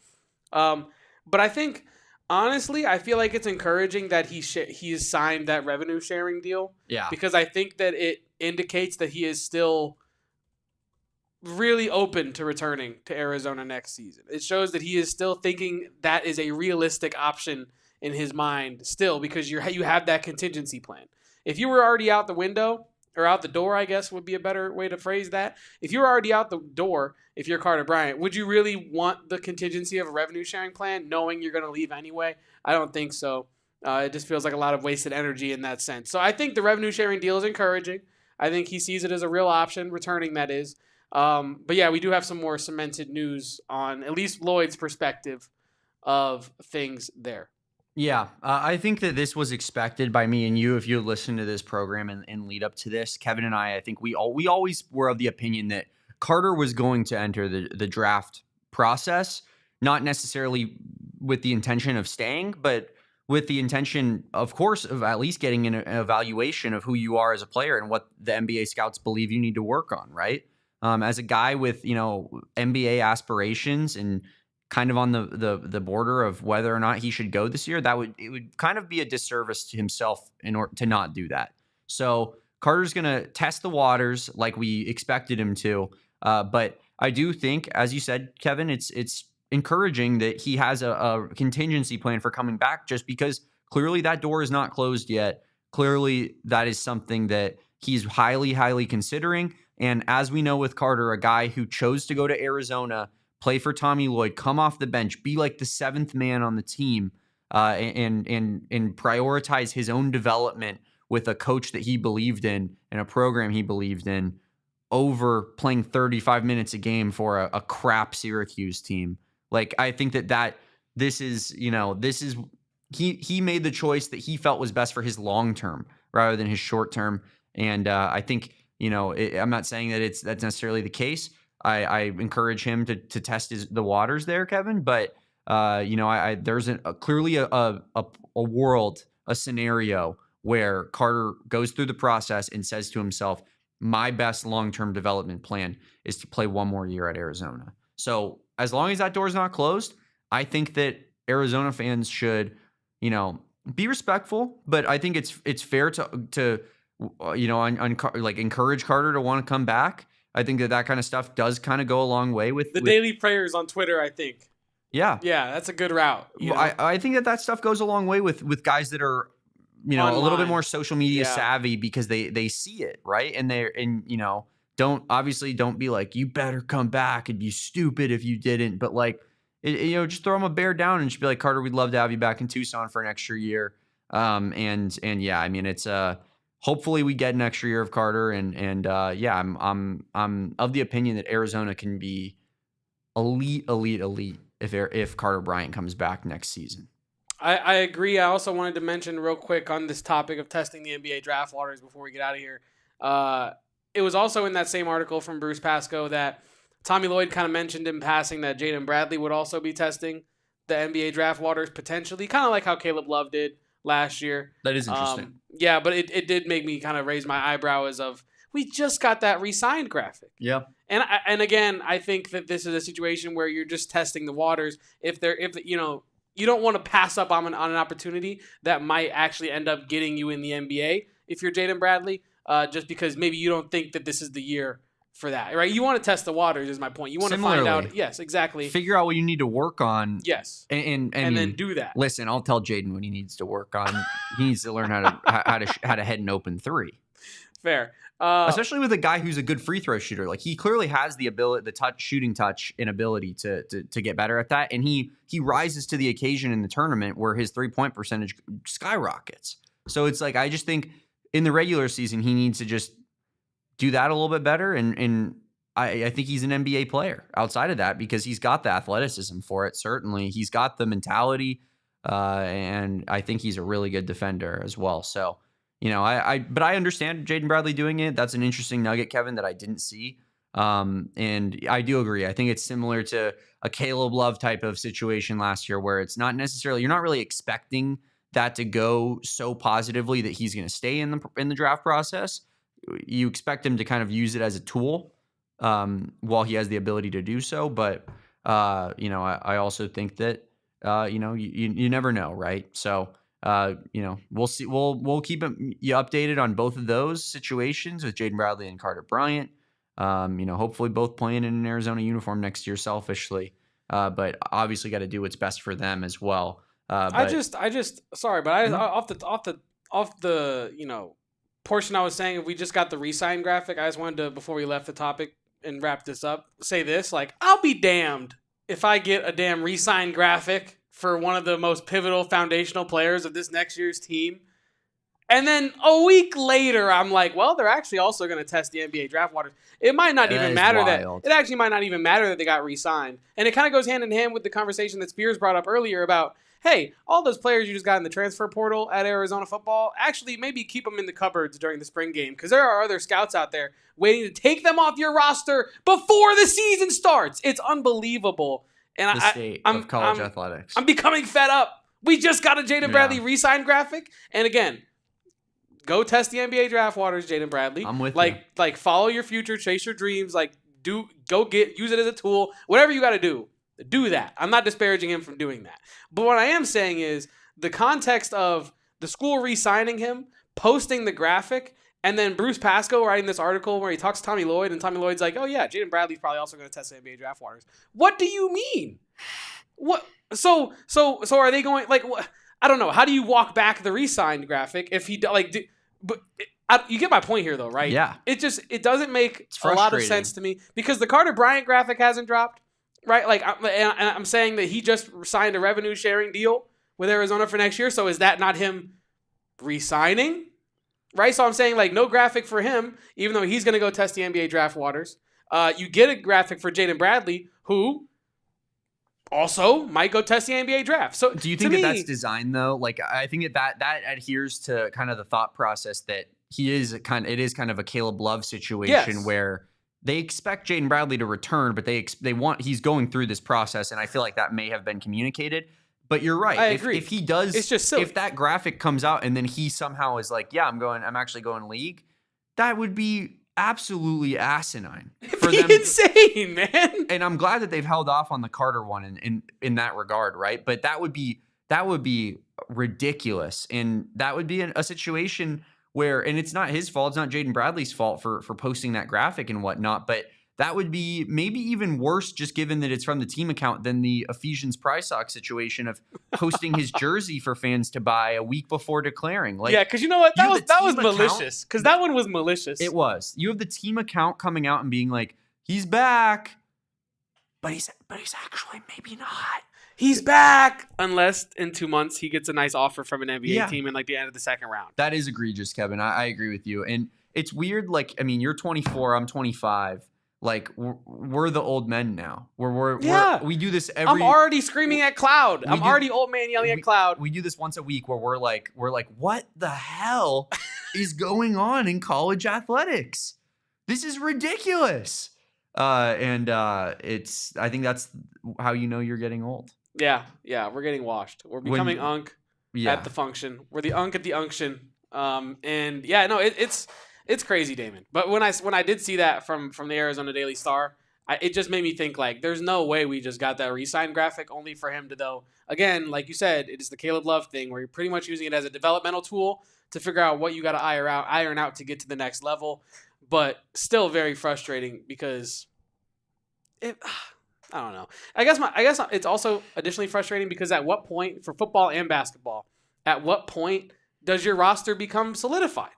But I think, honestly, I feel like it's encouraging that he has signed that revenue sharing deal. Yeah. Because I think that it indicates that he is still really open to returning to Arizona next season. It shows that he is still thinking that is a realistic option in his mind still, because you have that contingency plan. If you were already out the window, or out the door, I guess would be a better way to phrase that. If you're already out the door, if you're Carter Bryant, would you really want the contingency of a revenue sharing plan knowing you're going to leave anyway? I don't think so. It just feels like a lot of wasted energy in that sense. So I think the revenue sharing deal is encouraging. I think he sees it as a real option, returning that is. But yeah, we do have some more cemented news on at least Lloyd's perspective of things there. Yeah, I think that this was expected by me and you. If you listened to this program and lead up to this, Kevin and I think we always were of the opinion that Carter was going to enter the draft process, not necessarily with the intention of staying, but with the intention, of course, of at least getting an evaluation of who you are as a player and what the NBA scouts believe you need to work on, right? As a guy with, NBA aspirations and kind of on the border of whether or not he should go this year, it would kind of be a disservice to himself in order to not do that. So Carter's going to test the waters like we expected him to. But I do think, as you said, Kevin, it's encouraging that he has a contingency plan for coming back, just because clearly that door is not closed yet. Clearly that is something that he's highly, highly considering. And as we know with Carter, a guy who chose to go to Arizona, play for Tommy Lloyd, come off the bench, be like the seventh man on the team, and prioritize his own development with a coach that he believed in and a program he believed in over playing 35 minutes a game for a crap Syracuse team. Like, I think that this is he made the choice that he felt was best for his long term rather than his short term. And I think, I'm not saying that that's necessarily the case. I encourage him to test the waters there, Kevin. But there's clearly a world, a scenario where Carter goes through the process and says to himself, my best long-term development plan is to play one more year at Arizona. So as long as that door's not closed, I think that Arizona fans should, be respectful, but I think it's fair to encourage Carter to want to come back. I think that kind of stuff does kind of go a long way with daily prayers on Twitter, I think. Yeah. Yeah, that's a good route. I think that stuff goes a long way with guys that are, online, a little bit more social media savvy because they see it, right? And don't be like, you better come back. It'd be stupid if you didn't. But just throw them a bear down and just be like, Carter, we'd love to have you back in Tucson for an extra year. It's hopefully we get an extra year of Carter, I'm of the opinion that Arizona can be elite if Carter Bryant comes back next season. I agree. I also wanted to mention real quick on this topic of testing the NBA draft waters before we get out of here. It was also in that same article from Bruce Pascoe that Tommy Lloyd kind of mentioned in passing that Jaden Bradley would also be testing the NBA draft waters potentially, kind of like how Caleb Love did last year. That is interesting. But it did make me kind of raise my eyebrow as of, we just got that re-signed graphic. Yeah. And again, I think that this is a situation where you're just testing the waters. You don't want to pass up on an opportunity that might actually end up getting you in the NBA if you're Jaden Bradley, just because maybe you don't think that this is the year for that, right? You want to test the waters is my point. You want to find out. Yes, exactly. Figure out what you need to work on. Yes. And then do that. Listen, I'll tell Jaden what he needs to work on. He needs to learn how to head an open three. Fair. Especially with a guy who's a good free throw shooter. Like, he clearly has the ability, shooting touch and ability to get better at that. And he rises to the occasion in the tournament where his 3-point percentage skyrockets. So it's like, I just think in the regular season, he needs to just do that a little bit better. And I think he's an NBA player outside of that because he's got the athleticism for it. Certainly he's got the mentality. And I think he's a really good defender as well. So, but I understand Jaden Bradley doing it. That's an interesting nugget, Kevin, that I didn't see. And I do agree. I think it's similar to a Caleb Love type of situation last year where it's not necessarily, you're not really expecting that to go so positively that he's going to stay in the draft process. You expect him to kind of use it as a tool while he has the ability to do so. But, I also think that, you never know, right? So, we'll see. We'll keep you updated on both of those situations with Jaden Bradley and Carter Bryant. Hopefully both playing in an Arizona uniform next year selfishly, but obviously got to do what's best for them as well. Off the portion I was saying, if we just got the re-sign graphic, I just wanted to, before we left the topic and wrap this up, say this, I'll be damned if I get a damn re-sign graphic for one of the most pivotal foundational players of this next year's team. And then a week later, I'm like, well, they're actually also going to test the NBA draft waters. It might not even matter that they got re-signed. And it kind of goes hand in hand with the conversation that Spears brought up earlier about, hey, all those players you just got in the transfer portal at Arizona football, actually maybe keep them in the cupboards during the spring game because there are other scouts out there waiting to take them off your roster before the season starts. It's unbelievable. And the state of college athletics. I'm becoming fed up. We just got a Jaden Bradley re-sign graphic. And again, go test the NBA draft waters, Jaden Bradley. I'm with you. Like follow your future, chase your dreams. Use it as a tool. Whatever you got to do, do that. I'm not disparaging him from doing that. But what I am saying is the context of the school re-signing him, posting the graphic, and then Bruce Pascoe writing this article where he talks to Tommy Lloyd, and Tommy Lloyd's like, oh yeah, Jaden Bradley's probably also going to test the NBA draft waters. What do you mean? What? So are they going, what? I don't know. How do you walk back the re-signed graphic if he, you get my point here though, right? Yeah. It doesn't make a lot of sense to me because the Carter Bryant graphic hasn't dropped, right? I'm saying that he just signed a revenue sharing deal with Arizona for next year. So is that not him re-signing? Right, so I'm saying no graphic for him, even though he's going to go test the NBA draft waters. You get a graphic for Jaden Bradley, who also might go test the NBA draft. So do you think that's designed though? I think that adheres to kind of the thought process that it is kind of a Caleb Love situation where they expect Jaden Bradley to return, but he's going through this process, and I feel like that may have been communicated. But you're right. I agree. If he does, it's just silly. If that graphic comes out and then he somehow is like, yeah, I'm actually going league, that would be absolutely asinine for them. Insane, man. And I'm glad that they've held off on the Carter one in that regard, right? But that would be ridiculous, and that would be a situation where, and it's not his fault, it's not Jaden Bradley's fault for posting that graphic and whatnot, but that would be maybe even worse, just given that it's from the team account, than the Ephesians Prize Sox situation of posting his jersey for fans to buy a week before declaring. Like, yeah, because you know what? That was malicious. Because that one was malicious. It was. You have the team account coming out and being like, he's back, but he's actually maybe not. He's back, unless in 2 months he gets a nice offer from an NBA team in like the end of the second round. That is egregious, Kevin. I agree with you. And it's weird. Like, I mean, you're 24, I'm 25. Like, we're the old men now. We do this every. I'm already screaming at Cloud. I'm already old man yelling at Cloud. We do this once a week where we're like, what the hell is going on in college athletics? This is ridiculous. I think that's how you know you're getting old. Yeah, we're getting washed. We're becoming unk at the function. We're the unk at the unction. And yeah, no, it's crazy, Damon. But when I did see that from the Arizona Daily Star, it just made me think, like, there's no way we just got that re-sign graphic only for him to, though. Again, like you said, it is the Caleb Love thing where you're pretty much using it as a developmental tool to figure out what you got to iron out to get to the next level. But still very frustrating because I don't know. I guess it's also additionally frustrating because at what point, for football and basketball, at what point does your roster become solidified?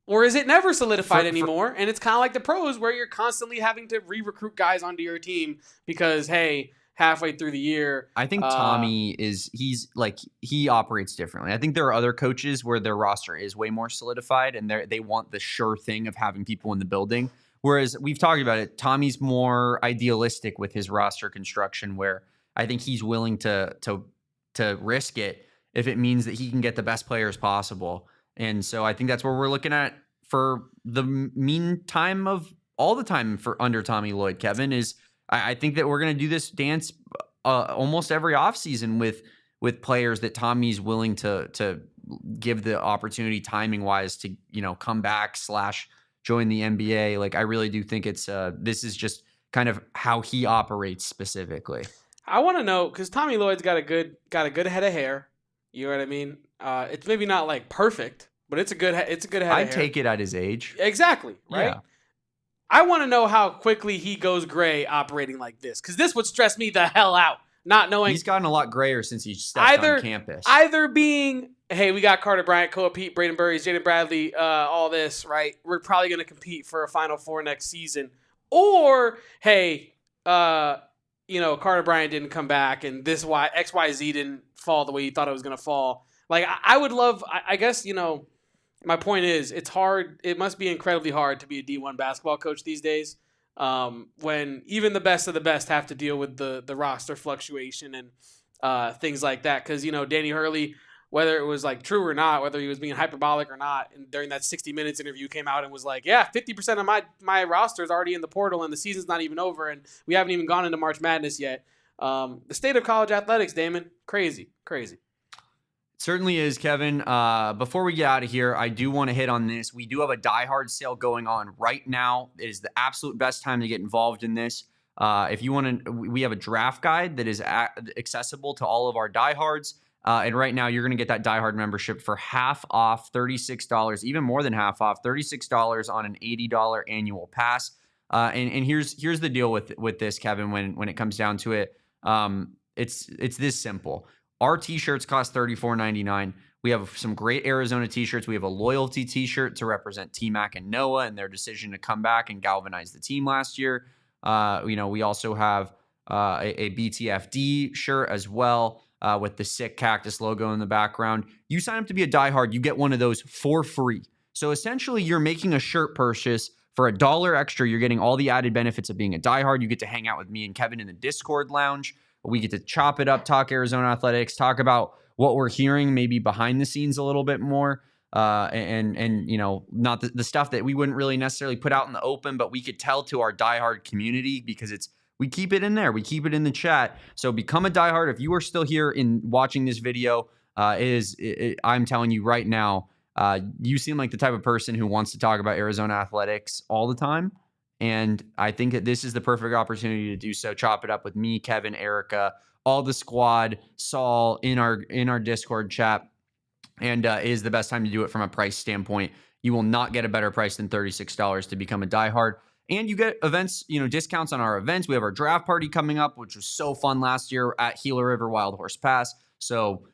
Or is it never solidified anymore? And it's kind of like the pros where you're constantly having to re-recruit guys onto your team because, hey, halfway through the year. I think Tommy he operates differently. I think there are other coaches where their roster is way more solidified and they want the sure thing of having people in the building. Whereas we've talked about it, Tommy's more idealistic with his roster construction, where I think he's willing to risk it if it means that he can get the best players possible. And so I think that's where we're looking at for the meantime of all the time for under Tommy Lloyd, Kevin, is I think that we're going to do this dance almost every offseason with players that Tommy's willing to give the opportunity timing wise to, come back / join the NBA. Like, I really do think it's this is just kind of how he operates specifically. I want to know, because Tommy Lloyd's got a good head of hair. You know what I mean? It's maybe not like perfect, but it's a good head of hair. I'd take it at his age. Exactly. Right. Yeah. I want to know how quickly he goes gray operating like this, because this would stress me the hell out. Not knowing he's gotten a lot grayer since he stepped on campus. Either being, hey, we got Carter Bryant, Koa Pete, Braden Burries, Jaden Bradley, all this, right? We're probably going to compete for a Final Four next season. Or, hey, Carter Bryant didn't come back, and this XYZ didn't fall the way you thought it was going to fall. Like, I would love, I guess, my point is, it's hard. It must be incredibly hard to be a D1 basketball coach these days, when even the best of the best have to deal with the roster fluctuation and things like that. Because, Danny Hurley, whether it was like true or not, whether he was being hyperbolic or not, and during that 60 Minutes interview came out and was like, yeah, 50% of my roster is already in the portal and the season's not even over and we haven't even gone into March Madness yet. The state of college athletics, Damon, crazy. Certainly is, Kevin. Before we get out of here, I do want to hit on this. We do have a Die Hard sale going on right now. It is the absolute best time to get involved in this. If you want to, we have a draft guide that is accessible to all of our diehards. And right now, you're going to get that Die Hard membership for half off, $36, even more than half off, $36 on an $80 annual pass. And here's the deal with this, Kevin. When it comes down to it, it's this simple. Our t-shirts cost $34.99. We have some great Arizona t-shirts. We have a loyalty t-shirt to represent T-Mac and Noah and their decision to come back and galvanize the team last year. We also have a BTFD shirt as well with the sick cactus logo in the background. You sign up to be a diehard, you get one of those for free. So essentially, you're making a shirt purchase for $1 extra. You're getting all the added benefits of being a diehard. You get to hang out with me and Kevin in the Discord lounge. We get to chop it up, talk Arizona athletics, talk about what we're hearing maybe behind the scenes a little bit more. and you know, not the stuff that we wouldn't really necessarily put out in the open, but we could tell to our diehard community because we keep it in there. We keep it in the chat. So become a diehard. If you are still here in watching this video, I'm telling you right now, you seem like the type of person who wants to talk about Arizona athletics all the time. And I think that this is the perfect opportunity to do so. Chop it up with me, Kevin, Erica, all the squad, Saul in our Discord chat. And is the best time to do it from a price standpoint. You will not get a better price than $36 to become a diehard. And you get events, you know, discounts on our events. We have our draft party coming up, which was so fun last year at Gila River Wild Horse Pass. So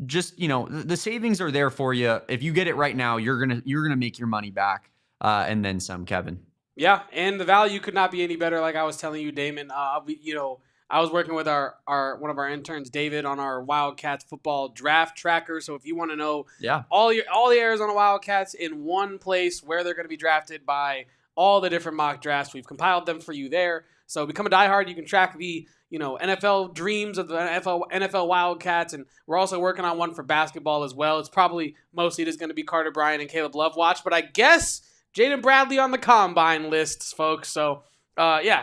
just, you know, the savings are there for you. If you get it right now, you're gonna make your money back and then some, Kevin. Yeah, and the value could not be any better. Like I was telling you, Damon, I was working with our one of our interns, David, on our Wildcats football draft tracker. So if you want to know all the Arizona Wildcats in one place where they're going to be drafted by all the different mock drafts, we've compiled them for you there. So become a diehard. You can track the NFL dreams of the NFL Wildcats, and we're also working on one for basketball as well. It's probably mostly just going to be Carter Bryant and Caleb Love watch, but I guess Jaden Bradley on the combine lists, folks. So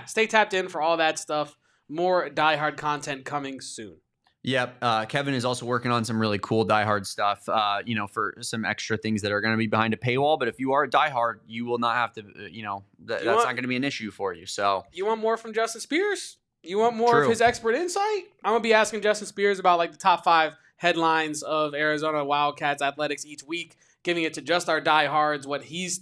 stay tapped in for all that stuff. More diehard content coming soon. Yep. Kevin is also working on some really cool diehard stuff, for some extra things that are going to be behind a paywall. But if you are a diehard, you will not have to, that's not going to be an issue for you. So you want more from Justin Spears? You want more of his expert insight? I'm going to be asking Justin Spears about like the top 5 headlines of Arizona Wildcats athletics each week, giving it to just our diehards, what his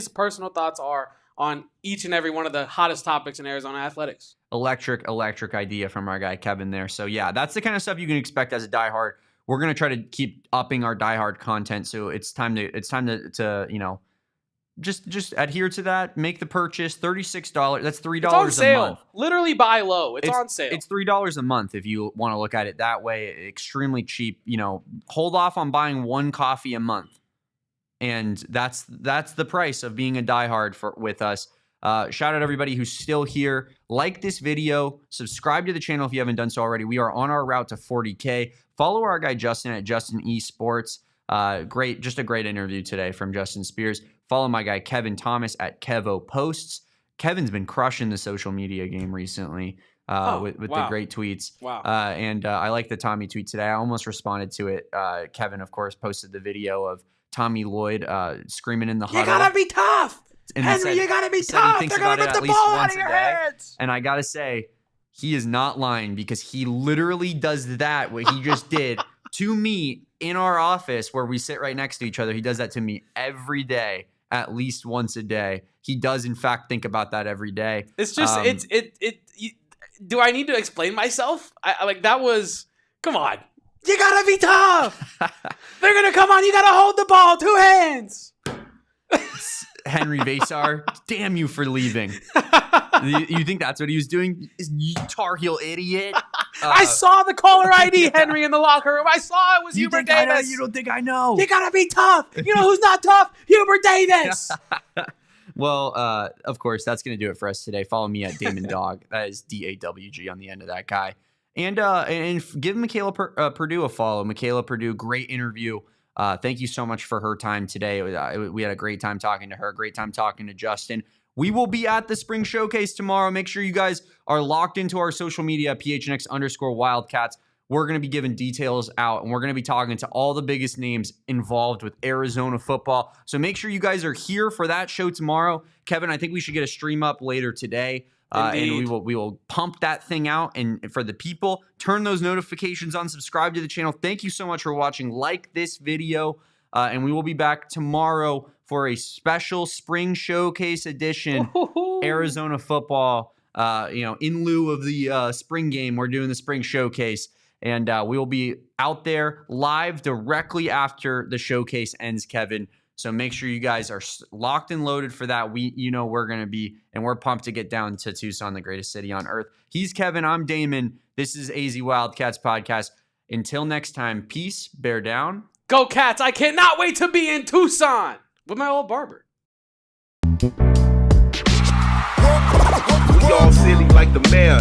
personal thoughts are on each and every one of the hottest topics in Arizona athletics. Electric idea from our guy Kevin there. So yeah, that's the kind of stuff you can expect as a diehard. We're gonna try to keep upping our diehard content. So it's time to just adhere to that. Make the purchase. $36. That's $3 it's on sale. A month. Literally buy low. It's on sale. It's $3 a month if you want to look at it that way. Extremely cheap. Hold off on buying one coffee a month. And that's the price of being a diehard with us. Shout out everybody who's still here. Like this video. Subscribe to the channel if you haven't done so already. We are on our route to 40K. Follow our guy Justin at Justin Esports. Just a great interview today from Justin Spears. Follow my guy Kevin Thomas at Kevo Posts. Kevin's been crushing the social media game recently with the great tweets. Wow. And I like the Tommy tweet today. I almost responded to it. Kevin, of course, posted the video of Tommy Lloyd screaming in the huddle. You gotta be tough, and Henry. You gotta be tough. They're gonna get the ball out of your hands. And I gotta say, he is not lying because he literally does that. What he just did to me in our office where we sit right next to each other. He does that to me every day, at least once a day. He does, in fact, think about that every day. It's just do I need to explain myself? I like that was. Come on. You gotta be tough. They're gonna come on. You gotta hold the ball, 2 hands. Henry Vasar, damn you for leaving. You think that's what he was doing? You Tar Heel idiot. I saw the caller ID, Henry, in the locker room. I saw it was Hubert Davis. You don't think I know? You gotta be tough. You know who's not tough? Hubert Davis. Well, of course, that's gonna do it for us today. Follow me at Damon Dog. That is DAWG on the end of that guy. And give Mickayla Perdue a follow. Mickayla Perdue, great interview. Thank you so much for her time today. We had a great time talking to her, great time talking to Justin. We will be at the Spring Showcase tomorrow. Make sure you guys are locked into our social media, PHNX_Wildcats. We're going to be giving details out, and we're going to be talking to all the biggest names involved with Arizona football. So make sure you guys are here for that show tomorrow. Kevin, I think we should get a stream up later today. And we will pump that thing out. And for the people, turn those notifications on, subscribe to the channel. Thank you so much for watching. Like this video, and we will be back tomorrow for a special Spring Showcase edition. Arizona football, in lieu of the spring game, we're doing the Spring Showcase. And we will be out there live directly after the showcase ends, Kevin. So make sure you guys are locked and loaded for that. We're going to be, and we're pumped to get down to Tucson, the greatest city on earth. He's Kevin. I'm Damon. This is AZ Wildcats Podcast. Until next time, peace, bear down. Go Cats. I cannot wait to be in Tucson with my old barber. We all silly like the mayor.